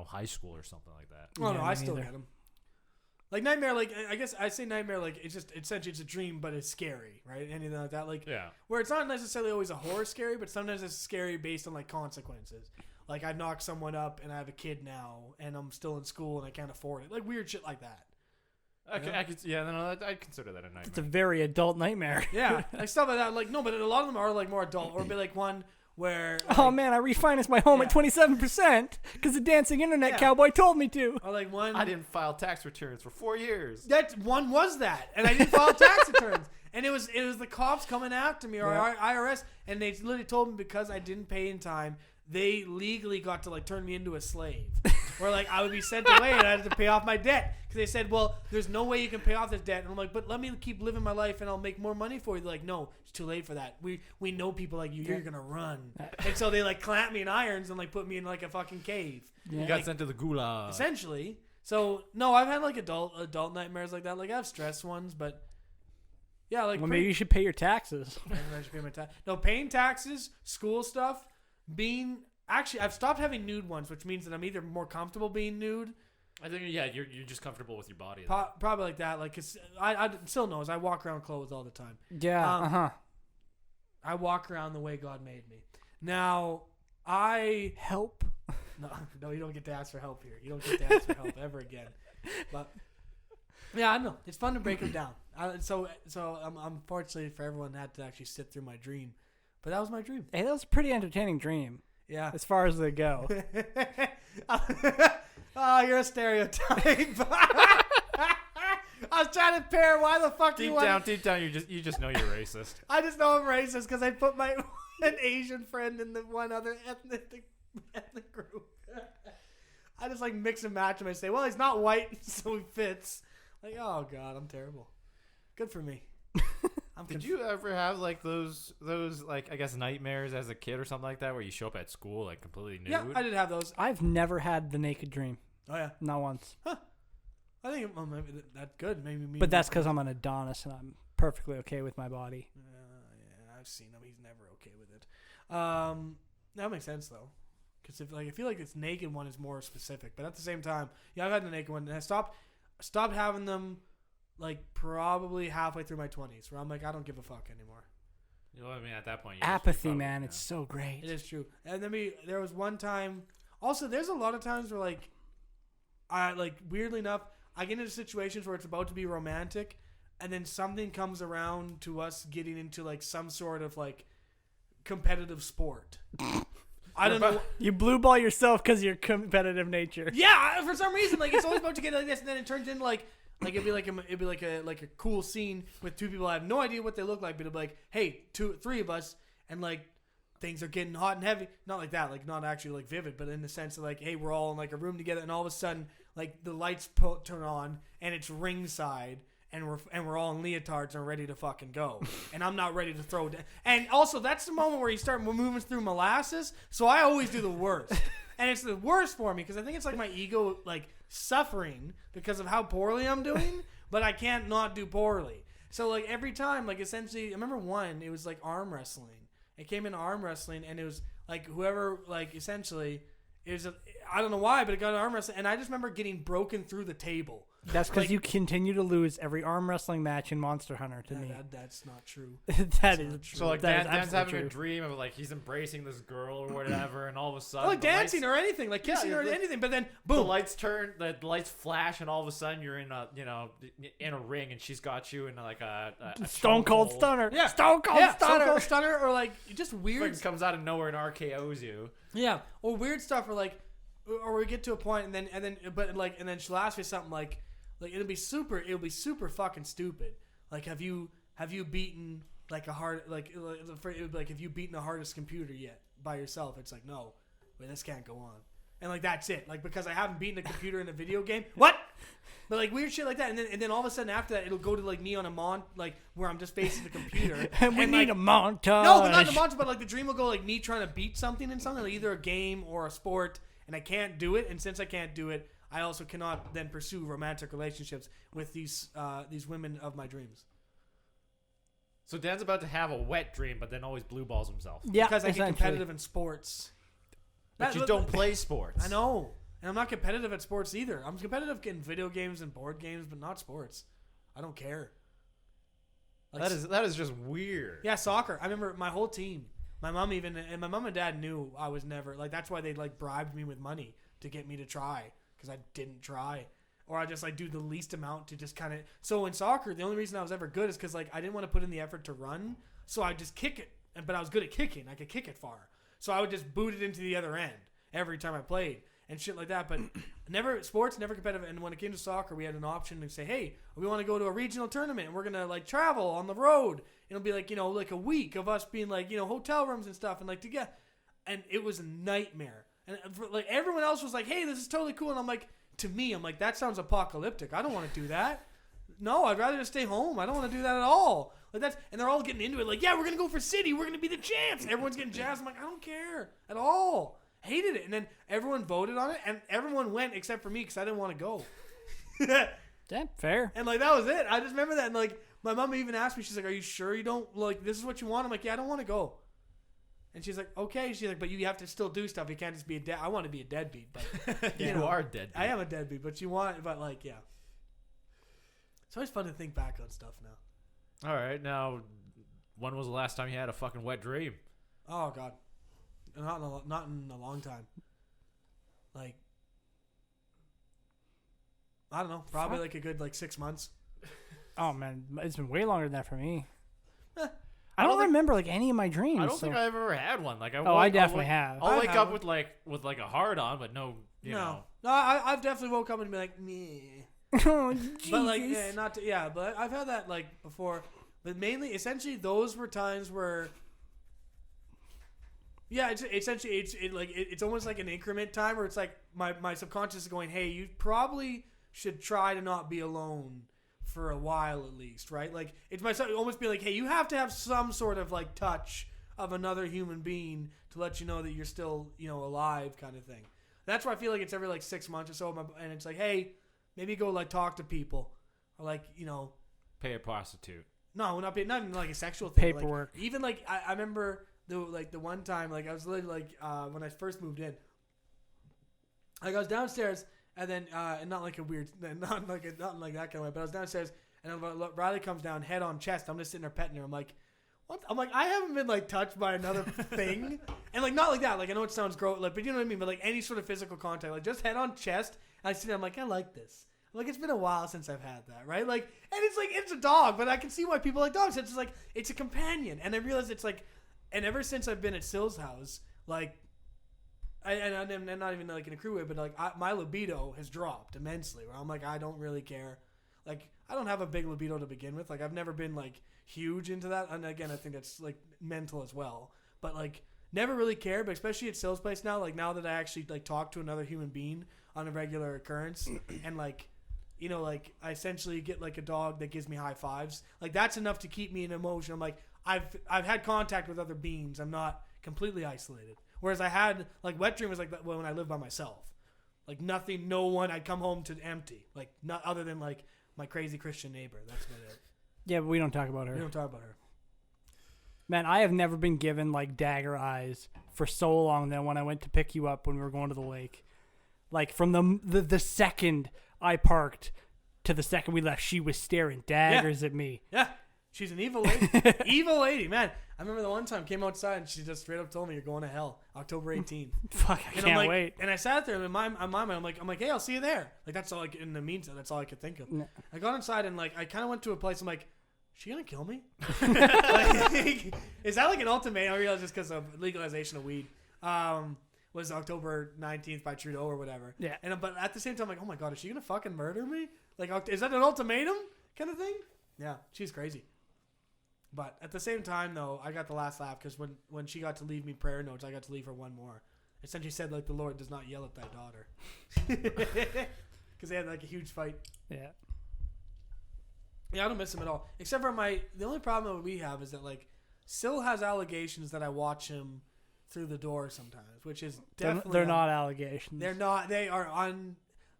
high school or something like that. Oh no, I still get them. Like nightmare, like I guess I say nightmare, like it's essentially it's a dream, but it's scary, right? Anything like that, like where it's not necessarily always a horror scary, but sometimes it's scary based on like consequences. Like I knocked someone up and I have a kid now, and I'm still in school and I can't afford it, like weird shit like that. Okay, I'd consider that a nightmare. It's a very adult nightmare. Yeah, like stuff like that. Like no, but a lot of them are like more adult, or be like one. Where oh man, I refinanced my home at 27% because the dancing internet cowboy told me to. Or like one, I didn't file tax returns for 4 years. That one was that, and I didn't file tax returns, and it was the cops coming after me or IRS, and they literally told me because I didn't pay in time, they legally got to like turn me into a slave, or like I would be sent away and I had to pay off my debt because they said, well, there's no way you can pay off this debt, and I'm like, but let me keep living my life and I'll make more money for you. They're like, no, it's too late for that. We know people like you. You're gonna run, and so they like clamp me in irons and like put me in like a fucking cave. Yeah. You got sent to the gulag, essentially. So no, I've had like adult nightmares like that. Like I have stress ones, but yeah, like maybe you should pay your taxes. I should pay my No, paying taxes, school stuff. I've stopped having nude ones, which means that I'm either more comfortable being nude. I think you're just comfortable with your body. Probably like that. Like I still knows I walk around clothes all the time. Yeah. I walk around the way God made me. Now I help. No, you don't get to ask for help here. You don't get to ask for help ever again. But yeah, I know it's fun to break them down. So unfortunately for everyone, had to actually sit through my dream. But that was my dream. Hey, that was a pretty entertaining dream. Yeah. As far as they go. Oh, you're a stereotype. I was trying to pair. Why the fuck deep down, you just know you're racist. I just know I'm racist because I put an Asian friend in the one other ethnic group. I just like mix and match him. I say, well, he's not white, so he fits. Like, oh god, I'm terrible. Good for me. Did you ever have like those like I guess nightmares as a kid or something like that where you show up at school like completely nude? Yeah, I did have those. I've never had the naked dream. Oh yeah, not once. Huh. I think maybe that's good. Maybe me. But that's because I'm an Adonis and I'm perfectly okay with my body. Yeah, I've seen him. He's never okay with it. That makes sense though, because if like I feel like this naked one is more specific, but at the same time, yeah, I've had the naked one, and I stopped having them like probably halfway through my 20s, where I'm like, I don't give a fuck anymore. You know what I mean? At that point, apathy, man, it's so great. It is true. And then there was one time. Also, there's a lot of times where like, I like weirdly enough, I get into situations where it's about to be romantic, and then something comes around to us getting into like some sort of like competitive sport. I don't know. You blue ball yourself because of your competitive nature. Yeah, for some reason, like it's always about to get like this, and then it turns into like it'd be like a cool scene with two people. I have no idea what they look like, but it'd be like, hey, three of us, and like things are getting hot and heavy. Not like that, like not actually like vivid, but in the sense of like, hey, we're all in like a room together, and all of a sudden, like the lights turn on, and it's ringside. And we're all in leotards and ready to fucking go. And I'm not ready to throw down. And also, that's the moment where you start moving through molasses. So I always do the worst. And it's the worst for me because I think it's like my ego like suffering because of how poorly I'm doing. But I can't not do poorly. So like every time, like essentially, I remember one, it was like arm wrestling. It came in arm wrestling, and it was like whoever, like essentially, it was I don't know why, but it got an arm wrestling. And I just remember getting broken through the table. That's because you continue to lose every arm wrestling match in Monster Hunter to me. That's not true. That is true. So like Dan's having a dream of like he's embracing this girl or whatever, and all of a sudden, like dancing or anything, like kissing or anything. But then boom, the lights turn, the lights flash, and all of a sudden you're in a in a ring, and she's got you in like a Stone Cold Stunner. Yeah, Stone Cold Stunner. Stone Cold Stunner, or like just weird. It comes out of nowhere and RKO's you. Yeah, or weird stuff, or like, or we get to a point, and then she'll ask me something like it'll be super fucking stupid. Like, have you beaten like a hard like it would be like, have you beaten the hardest computer yet by yourself? It's like, no, wait, this can't go on. And like that's it. Like, because I haven't beaten a computer in a video game. What? But like weird shit like that, and then all of a sudden after that, it'll go to like me on a like where I'm just facing the computer. and we need a montage. No, but not a montage. But like the dream will go like me trying to beat something in something, like either a game or a sport, and I can't do it. And since I can't do it, I also cannot then pursue romantic relationships with these women of my dreams. So Dan's about to have a wet dream, but then always blue balls himself. Yeah, because I get competitive in sports. But you don't play sports. I know. And I'm not competitive at sports either. I'm competitive in video games and board games, but not sports. I don't care. Like, that is just weird. Yeah, soccer. I remember my whole team. My mom and dad knew I was never like. That's why they like bribed me with money to get me to try, because I didn't try, or I just like do the least amount to just kind of. So in soccer, the only reason I was ever good is because like I didn't want to put in the effort to run, so I just kick it. But I was good at kicking. I could kick it far, so I would just boot it into the other end every time I played. And shit like that, but never sports, never competitive. And when it came to soccer, we had an option to say, "Hey, we want to go to a regional tournament, and we're gonna like travel on the road. It'll be like like a week of us being like hotel rooms and stuff, and like together." And it was a nightmare. And like everyone else was like, "Hey, this is totally cool," and I'm like, that sounds apocalyptic. I don't want to do that. No, I'd rather just stay home. I don't want to do that at all. Like and they're all getting into it. Like, yeah, we're gonna go for city. We're gonna be the champs. Everyone's getting jazzed. I'm like, I don't care at all. Hated it. And then everyone voted on it, and everyone went except for me because I didn't want to go. Yeah, fair. And like that was it. I just remember that, and like my mom even asked me, she's like, "Are you sure you don't like this is what you want?" I'm like, "Yeah, I don't want to go." And she's like, "Okay." She's like, "But you have to still do stuff. You can't just be I want to be a deadbeat, but you are a deadbeat. I am a deadbeat, but like yeah. It's always fun to think back on stuff now. All right, now, when was the last time you had a fucking wet dream? Oh God. Not in a long time. Like, I don't know. Probably like a good 6 months. Oh man, it's been way longer than that for me. I don't remember like any of my dreams. I don't think I've ever had one. Like I definitely have. I'll wake up with a hard on, but no. No, I've definitely woke up and be like, meh. Oh, Jesus. But but I've had that before. But mainly, essentially, those were times where. Yeah, it's almost like an increment time where it's like my subconscious is going, hey, you probably should try to not be alone for a while at least, right? Like it might almost be like, hey, you have to have some sort of like touch of another human being to let you know that you're still, alive, kind of thing. That's why I feel like it's every like 6 months or so, and it's like, hey, maybe go like talk to people, or like pay a prostitute. No, not even like a sexual thing. Paperwork. Like, even like I remember the one time like I was literally like when I first moved in, like I was downstairs and then and not like a weird, not like that kind of way, but I was downstairs and then Riley comes down head on chest. I'm just sitting there petting her. I'm like, what? I'm like, I haven't been like touched by another thing, and like not like that. Like I know it sounds gross, like, but you know what I mean. But like any sort of physical contact, like just head on chest. And I sit there, I'm like, I like this. Like it's been a while since I've had that, right? Like, and it's like it's a dog, but I can see why people like dogs. It's just like it's a companion, and I realize it's like, and ever since I've been at Sill's house, like, I'm not even like in a crew way, but like my libido has dropped immensely. Where I'm like, I don't really care. Like I don't have a big libido to begin with. Like I've never been like huge into that, and again, I think that's like mental as well. But like never really cared, but especially at Sill's place now. Like now that I actually like talk to another human being on a regular occurrence, and like. Like I essentially get like a dog that gives me high fives. Like that's enough to keep me in emotion. I'm like, I've had contact with other beings. I'm not completely isolated. Whereas I had like Wet Dream was like that when I lived by myself. Like nothing, no one. I'd come home to empty. Like not other than like my crazy Christian neighbor. That's about it. Yeah, but we don't talk about her. We don't talk about her. Man, I have never been given like dagger eyes for so long that when I went to pick you up when we were going to the lake, like from the second I parked to the second we left, she was staring daggers at me. Yeah. She's an evil lady. Evil lady, man. I remember the one time came outside and she just straight up told me, you're going to hell, October 18th. Fuck, I can't wait. And I sat there and in my mind, I'm like, hey, I'll see you there. Like that's all. Like in the meantime, that's all I could think of. No. I got inside and like I kind of went to a place. I'm like, is she gonna kill me? Like, is that like an ultimatum? I realized just because of legalization of weed. Was October 19th by Trudeau or whatever. Yeah. But at the same time, like, oh my God, is she gonna fucking murder me? Like, is that an ultimatum kind of thing? Yeah, she's crazy. But at the same time, though, I got the last laugh because when she got to leave me prayer notes, I got to leave her one more. And then she said, like, the Lord does not yell at thy daughter. Because they had like a huge fight. Yeah. Yeah, I don't miss him at all. Except for the only problem that we have is that like, Sill has allegations that I watch him through the door sometimes, which is definitely they're not allegations. They're not. They are on.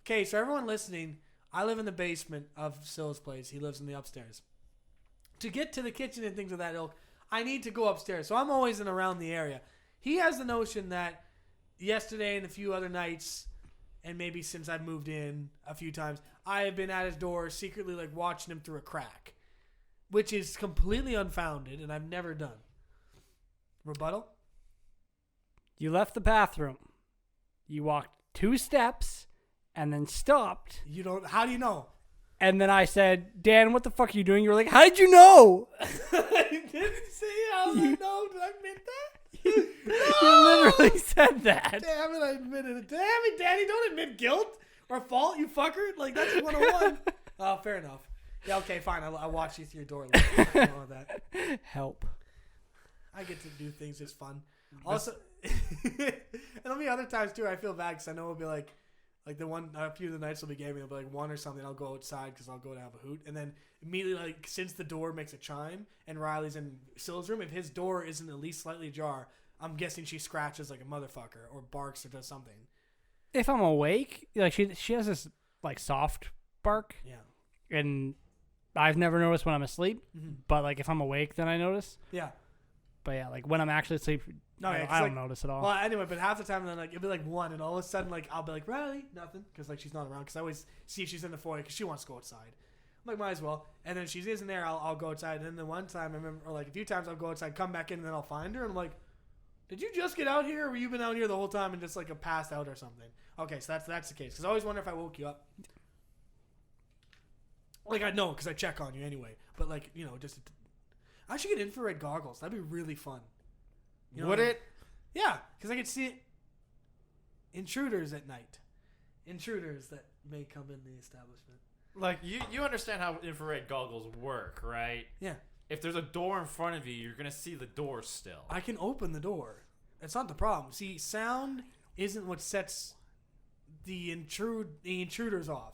Okay, so everyone listening, I live in the basement of Sill's place. He lives in the upstairs. To get to the kitchen and things of that ilk, I need to go upstairs. So I'm always in around the area. He has the notion that yesterday and a few other nights, and maybe since I've moved in a few times, I have been at his door secretly like watching him through a crack, which is completely unfounded and I've never done. Rebuttal? You left the bathroom. You walked 2 steps and then stopped. You don't. How do you know? And then I said, Dan, what the fuck are you doing? You were like, how did you know? I didn't see how I know. Did I admit that? You literally said that. Damn it, I admitted it. Damn it, Daddy, don't admit guilt or fault, you fucker. Like, that's 101. Oh, fair enough. Yeah, okay, fine. I watched you through your door. Like, I know that. Help. I get to do things that's fun. Also, and there'll be other times too. I feel bad because I know it'll be like a few of the nights will be gaming. It'll be like 1 or something. I'll go outside because I'll go to have a hoot, and then immediately like since the door makes a chime and Riley's in Sill's room, if his door isn't at least slightly ajar, I'm guessing she scratches like a motherfucker or barks or does something. If I'm awake, like she has this like soft bark. Yeah. And I've never noticed when I'm asleep, but like if I'm awake, then I notice. Yeah. But yeah, like when I'm actually asleep, no, I don't notice at all. Well, anyway, but half the time then like it'll be like 1, and all of a sudden like I'll be like Riley, nothing, because like she's not around. Because I always see if she's in the foyer because she wants to go outside. I'm like, might as well. And then if she isn't there, I'll go outside. And then the one time I remember, or like a few times I'll go outside, come back in, and then I'll find her. And I'm like, did you just get out here, or you been out here the whole time and just like passed out or something? Okay, so that's the case. Because I always wonder if I woke you up. Like I know because I check on you anyway. But like just I should get infrared goggles. That'd be really fun. Would it? Yeah, because I could see intruders at night. Intruders that may come in the establishment. Like, you understand how infrared goggles work, right? Yeah. If there's a door in front of you, you're going to see the door still. I can open the door. That's not the problem. See, sound isn't what sets the intruders off.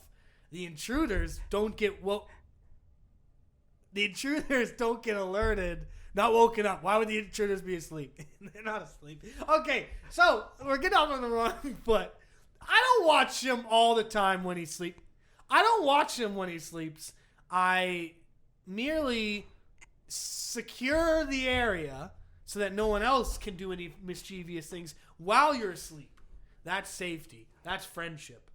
The intruders don't get... Well, The intruders don't get alerted, not woken up. Why would the intruders be asleep? They're not asleep. Okay, so we're getting off on the wrong foot. I don't watch him all the time when he sleeps. I don't watch him when he sleeps. I merely secure the area so that no one else can do any mischievous things while you're asleep. That's safety. That's friendship.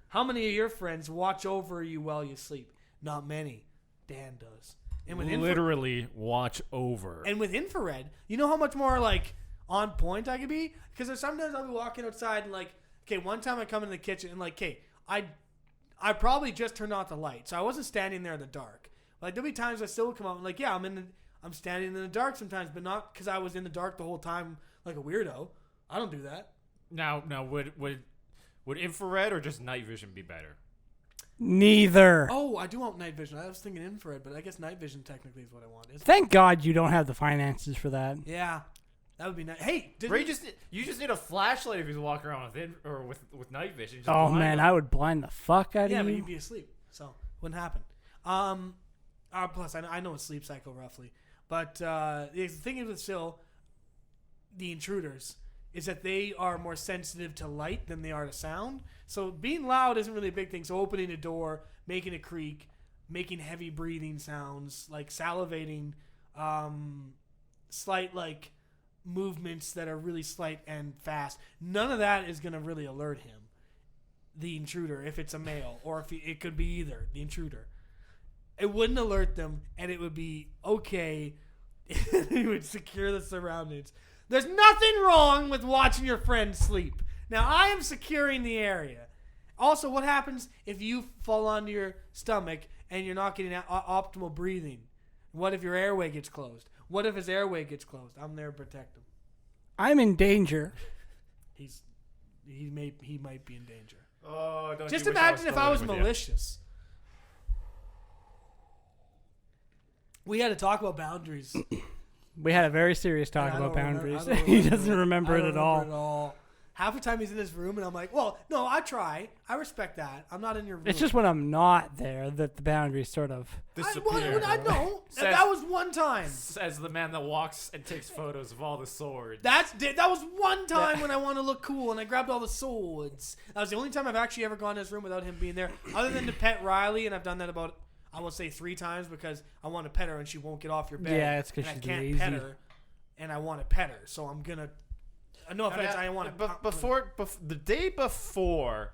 How many of your friends watch over you while you sleep? Not many. Dan does. And with literally watch over. And with infrared, you know how much more like on point I could be? Because sometimes I'll be walking outside and like, okay, one time I come in the kitchen and like, okay, I probably just turned off the light, so I wasn't standing there in the dark. Like there'll be times I still come out and like, yeah, I'm standing in the dark sometimes, but not because I was in the dark the whole time like a weirdo. I don't do that. Now, would infrared or just night vision be better? Neither. Oh, I do want night vision. I was thinking infrared, but I guess night vision technically is what I want. Thank God you don't have the finances for that. Yeah, that would be nice. Hey, you just need a flashlight if he's walking around with night vision. Just Oh man, I would blind the fuck out of you. Yeah, but you'd be asleep, so wouldn't happen. Plus, I know it's sleep cycle roughly, but the thing is with still the intruders is that they are more sensitive to light than they are to sound. So being loud isn't really a big thing. So opening a door, making a creak, making heavy breathing sounds, like salivating, slight like movements that are really slight and fast. None of that is going to really alert him, the intruder, if it's a male, or if it could be either, the intruder. It wouldn't alert them, and it would be okay. He would secure the surroundings. There's nothing wrong with watching your friend sleep. Now, I am securing the area. Also, what happens if you fall onto your stomach and you're not getting optimal breathing? What if your airway gets closed? What if his airway gets closed? I'm there to protect him. I'm in danger. He might be in danger. Oh, don't Just you wish imagine if I was with you? malicious. We had to talk about boundaries. We had a very serious talk I about don't boundaries. remember- He doesn't remember I it don't at remember all. it all. Half the time he's in his room, and I'm like, well, no, I try. I respect that. I'm not in your room. It's just when I'm not there that the boundaries sort of. Disappear. I know. Says- that was one time. Says the man that walks and takes photos of all the swords. That was one time when I want to look cool, and I grabbed all the swords. That was the only time I've actually ever gone to his room without him being there, other than to pet Riley, and I've done that about, I will say 3 times because I want to pet her and she won't get off your bed. Yeah, it's 'cause and she's I can't lazy. pet her, and I want to pet her, so I'm gonna. No offense, I want to. But the day before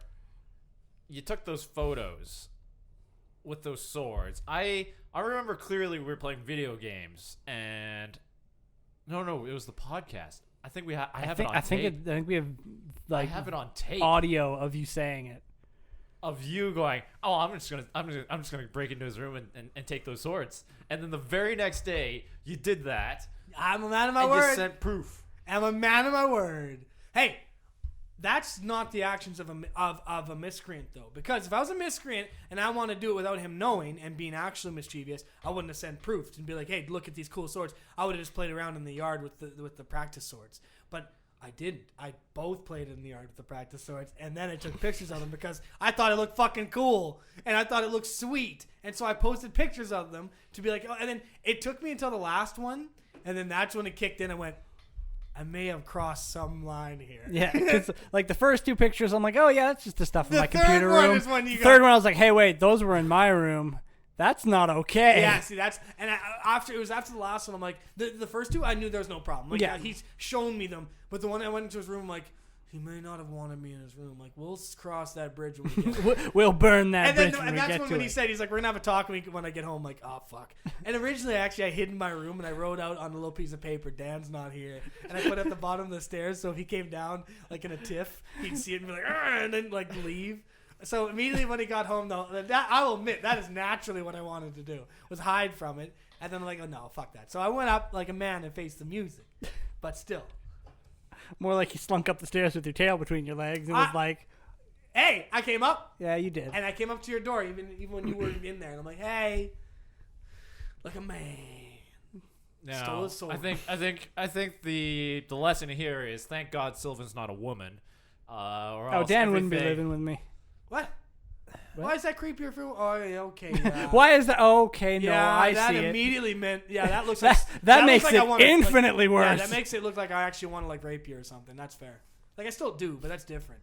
you took those photos with those swords, I remember clearly we were playing video games, and no, it was the podcast. I think we I have it on tape. I think we have like I have it on tape. audio of you saying it. Of you going, oh, I'm just gonna break into his room and take those swords, and then the very next day you did that. I'm a man of my and word. you sent proof. I'm a man of my word. Hey, that's not the actions of a miscreant, though. Because if I was a miscreant and I want to do it without him knowing and being actually mischievous, I wouldn't have sent proof and be like, hey, look at these cool swords. I would have just played around in the yard with the practice swords. But I didn't. I both played in the yard with the practice swords, and then I took pictures of them because I thought it looked fucking cool, and I thought it looked sweet. And so I posted pictures of them to be like, oh, and then it took me until the last one, and then that's when it kicked in. I went, I may have crossed some line here. Yeah, because like the first 2 pictures, I'm like, oh yeah, that's just the stuff in The my third computer one room. is when you The got- third one, I was like, hey, wait, those were in my room. That's not okay. Yeah, see, that's and after the last one, I'm like, the first 2, I knew there was no problem. Like, Yeah. he's shown me them, but the one I went into his room, I'm like, he may not have wanted me in his room. Like, we'll cross that bridge when we get there. We'll burn that And bridge then when and we that's get when, to he it. said, he's like, we're gonna have a talk when I get home. I'm like, oh fuck. And originally, I hid in my room and I wrote out on a little piece of paper, Dan's not here, and I put it at the bottom of the stairs, so if he came down like in a tiff, he'd see it and be like, "Arr," and then like leave. So immediately when he got home, though, that I will admit that is naturally what I wanted to do, was hide from it. And then I'm like, oh no, fuck that. So I went up like a man and faced the music, but still. More like you slunk up the stairs with your tail between your legs and was like, Hey, I came up. yeah, you did. And I came up to your door even when you weren't in there. And I'm like, hey, like a man. Stole No, his sword. I think the lesson here is thank God Sylvan's not a woman. Or else Dan wouldn't be everything- living with me. What? Why is that creepier for? Oh, yeah, okay. Yeah. Why is that? Okay, no, yeah, I that see immediately it. meant. Yeah, that looks like that makes looks like it I wanna, infinitely like, worse. Yeah, that makes it look like I actually want to like rape you or something. That's fair. Like I still do, but that's different.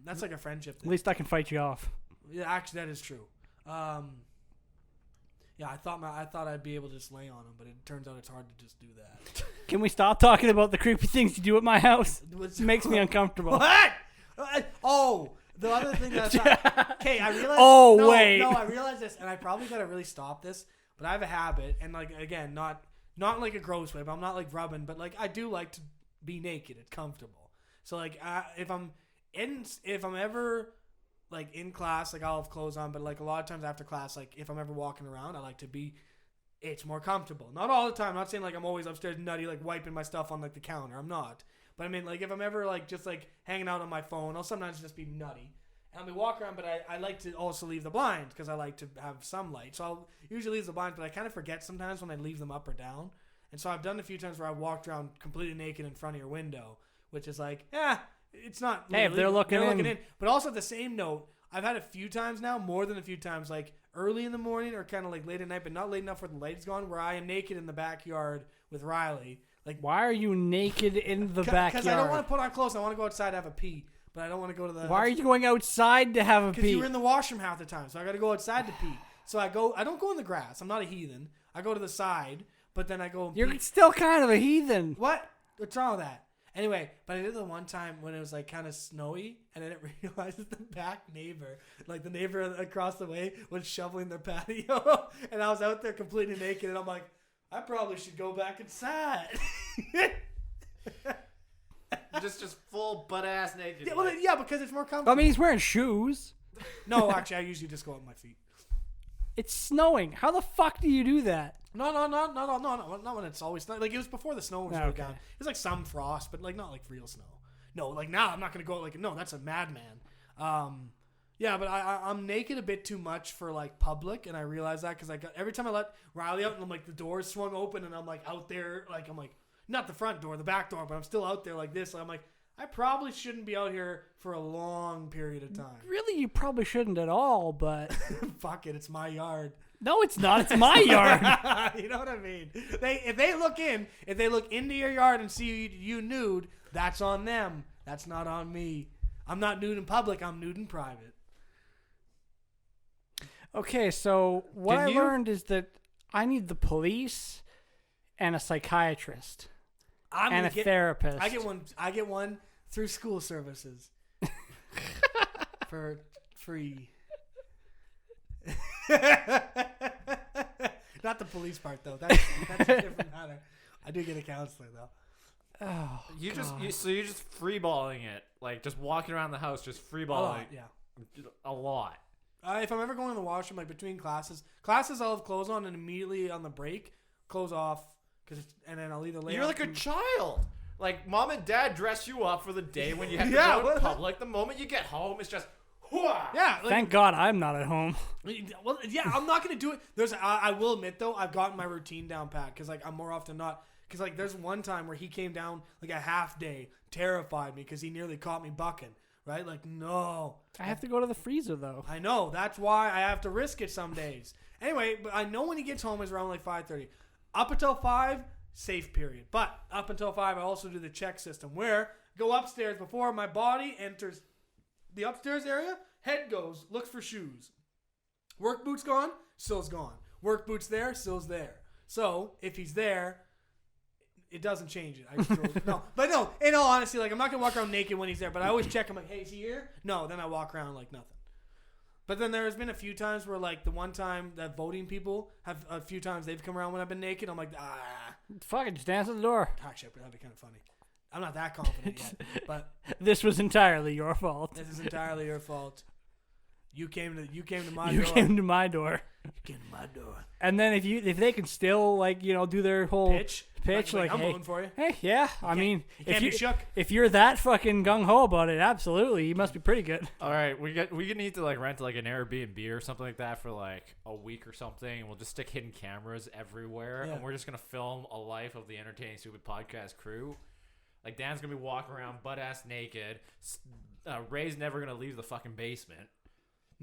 That's like a friendship thing. At least I can fight you off. Yeah, actually, that is true. Yeah, I thought I'd be able to just lay on him, but it turns out it's hard to just do that. Can we stop talking about the creepy things you do at my house? It makes me uncomfortable. What? The other thing that's okay. I realized. Wait. No, I realized this, and I probably gotta really stop this. But I have a habit, and like again, not like a gross way. But I'm not like rubbing, but like I do like to be naked. It's comfortable. So like if I'm ever like in class, like I'll have clothes on, but like a lot of times after class, like if I'm ever walking around, I like to be. It's more comfortable. Not all the time. I'm not saying like I'm always upstairs nutty, like wiping my stuff on like the counter. I'm not. But I mean, like, if I'm ever, like, just, like, hanging out on my phone, I'll sometimes just be nutty. And I'll be walking around, but I like to also leave the blinds because I like to have some light. So I'll usually leave the blinds, but I kind of forget sometimes when I leave them up or down. And so I've done a few times where I've walked around completely naked in front of your window, which is like, it's not Hey, if they're looking in. But also at the same note, I've had a few times now, more than a few times, like, early in the morning or kind of, like, late at night, but not late enough where the light's gone, where I am naked in the backyard with Riley. Like, why are you naked in the backyard? Because I don't want to put on clothes. I want to go outside to have a pee, but I don't want to go to the. Why are you going outside to have a pee? Because you're in the washroom half the time, so I got to go outside to pee. So I don't go in the grass. I'm not a heathen. I go to the side, but then I go. And you're pee. still kind of a heathen. What? What's wrong with that? Anyway, but I did the one time when it was like kind of snowy, and I didn't realize that the back neighbor, like the neighbor across the way, was shoveling their patio, and I was out there completely naked, and I'm like, I probably should go back inside. just full butt ass naked. Yeah, well, yeah, because it's more comfortable. I mean, he's wearing shoes. No, actually, I usually just go up my feet. It's snowing. How the fuck do you do that? No, not when it's always like it was before the snow was really gone. It was like some frost, but like not like real snow. No, like now I'm not gonna go like no, that's a madman. Yeah, but I'm naked a bit too much for like public, and I realize that because every time I let Riley out and I'm like the doors swung open and I'm like out there, like I'm like not the front door, the back door, but I'm still out there like this. So I'm like I probably shouldn't be out here for a long period of time. Really, you probably shouldn't at all, but fuck it, it's my yard. No, it's not. It's my yard. You know what I mean? If they look into your yard and see you nude, that's on them. That's not on me. I'm not nude in public. I'm nude in private. Okay, so what I learned is that I need the police and a psychiatrist and a therapist. I get one through school services for free. Not the police part though. That's a different matter. I do get a counselor though. Oh, you're just freeballing it, like just walking around the house, just freeballing. A lot. If I'm ever going to the washroom, like between classes I'll have clothes on and immediately on the break, clothes off, and then I'll either lay. You're like a child. Like mom and dad dress you up for the day when you have to go in public. The moment you get home, it's just. Yeah. Like, thank God I'm not at home. Well, yeah, I'm not gonna do it. I will admit though, I've gotten my routine down pat because like I'm more often not. Because like there's one time where he came down like a half day, terrified me because he nearly caught me bucking. Right? Like no. I have to go to the freezer though. I know. That's why I have to risk it some days. Anyway, but I know when he gets home is around like 5:30. Up until 5, safe period. But up until 5, I also do the check system where go upstairs before my body enters the upstairs area. Head goes, looks for shoes. Work boots gone, still's gone. Work boots there, still's there. So if he's there, it doesn't change it. I just throw no. In all honesty, like I'm not gonna walk around naked when he's there, but I always check him like, hey, is he here? No, then I walk around like nothing. But then there's been a few times where like the one time that voting people have a few times they've come around when I've been naked. I'm like, fuck it, just answer the door. Actually, that'd be kind of funny. I'm not that confident yet, but this was entirely your fault. This is entirely your fault. You came to my door. You came to my door. You came to my door. And then if they can still like do their whole pitch like I'm hey, voting for you. Hey, yeah. I mean, you can't be shook. If you're that fucking gung ho about it, absolutely, you must be pretty good. All right, we need to like rent like an Airbnb or something like that for like a week or something, and we'll just stick hidden cameras everywhere, and we're just gonna film a life of the Entertaining Stupid podcast crew. Like Dan's gonna be walking around butt ass naked. Ray's never gonna leave the fucking basement.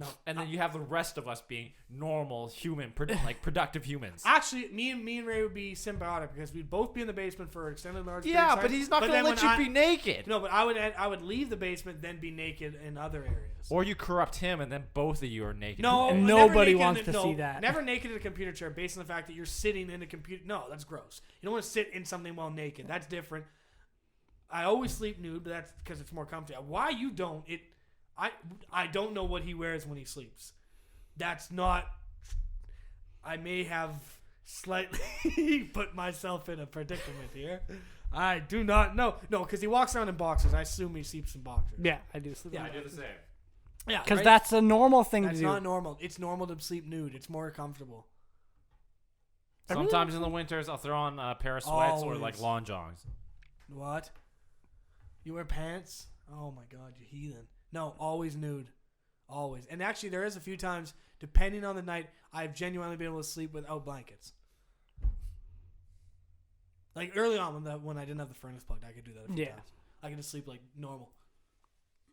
No. And then you have the rest of us being normal human, like productive humans. Actually, me and Ray would be symbiotic because we'd both be in the basement for extended large Yeah, periods of but time. he's not going to let you be naked. No, but I would leave the basement, then be naked in other areas. Or you corrupt him, and then both of you are naked. No, And never nobody naked wants in the- to no, see that. Never naked in a computer chair based on the fact that you're sitting in a computer. No, that's gross. You don't want to sit in something while naked. That's different. I always sleep nude, but that's because it's more comfy. Why you don't? I don't know what he wears when he sleeps. That's not. I may have slightly put myself in a predicament here. I do not know. No, because he walks around in boxers. I assume he sleeps in boxers. Yeah, I do sleep. Yeah, I do the same. Yeah, Because right? that's a normal thing That's to do. not normal. It's normal to sleep nude. It's more comfortable. Sometimes in the winters, I'll throw on a pair of sweats or like Always. lawn jogs. What? You wear pants? Oh my god, you heathen. No, always nude. Always. And actually, there is a few times, depending on the night, I've genuinely been able to sleep without blankets. Like early on when I didn't have the furnace plugged, I could do that a few times. I could just sleep like normal.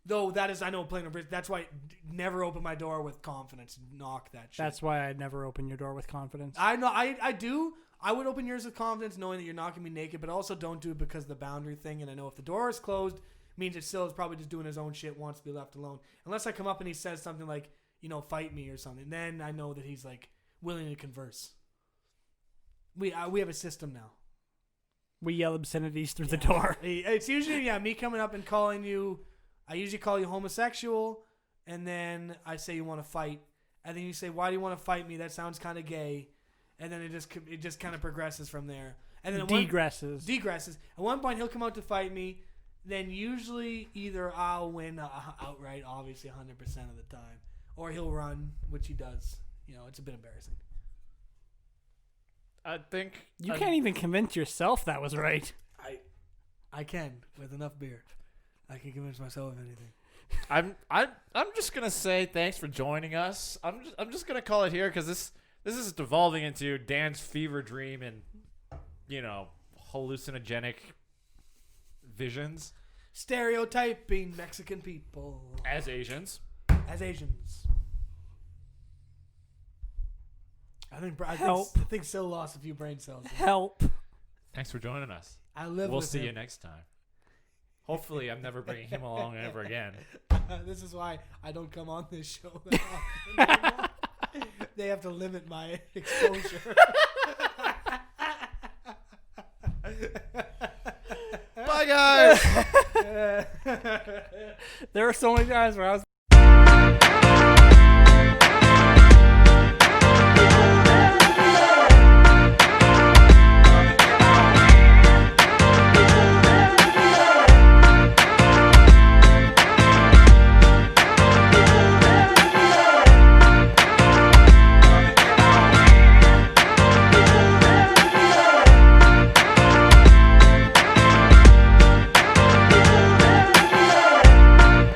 Though that is, I know, playing a bridge. That's why never open my door with confidence. Knock that shit. That's why I'd never open your door with confidence. I know. I do. I would open yours with confidence, knowing that you're not gonna be naked, but also don't do it because of the boundary thing. And I know if the door is closed, means it still is probably just doing his own shit, wants to be left alone. Unless I come up and he says something like, fight me or something, then I know that he's like willing to converse. We have a system now. We yell obscenities through the door. It's usually me coming up and calling you. I usually call you homosexual, and then I say you want to fight, and then you say, "Why do you want to fight me? That sounds kind of gay," and then it just kind of progresses from there. And then degresses. At one point, he'll come out to fight me. Then usually either I'll win outright, obviously 100% of the time, or he'll run, which he does. It's a bit embarrassing. I think You can't even convince yourself that was right. I can with enough beer. I can convince myself of anything. I'm just gonna say thanks for joining us. I'm just gonna call it here because this is devolving into Dan's fever dream and hallucinogenic visions Stereotyping Mexican people as Asians. as Asians. I Help. think Sil lost a few brain cells. Help. Thanks for joining us. I live We'll with see him. you next time. Hopefully, I'm never bringing him along ever again. This is why I don't come on this show that often anymore. They have to limit my exposure. Bye, guys. There are so many times where I was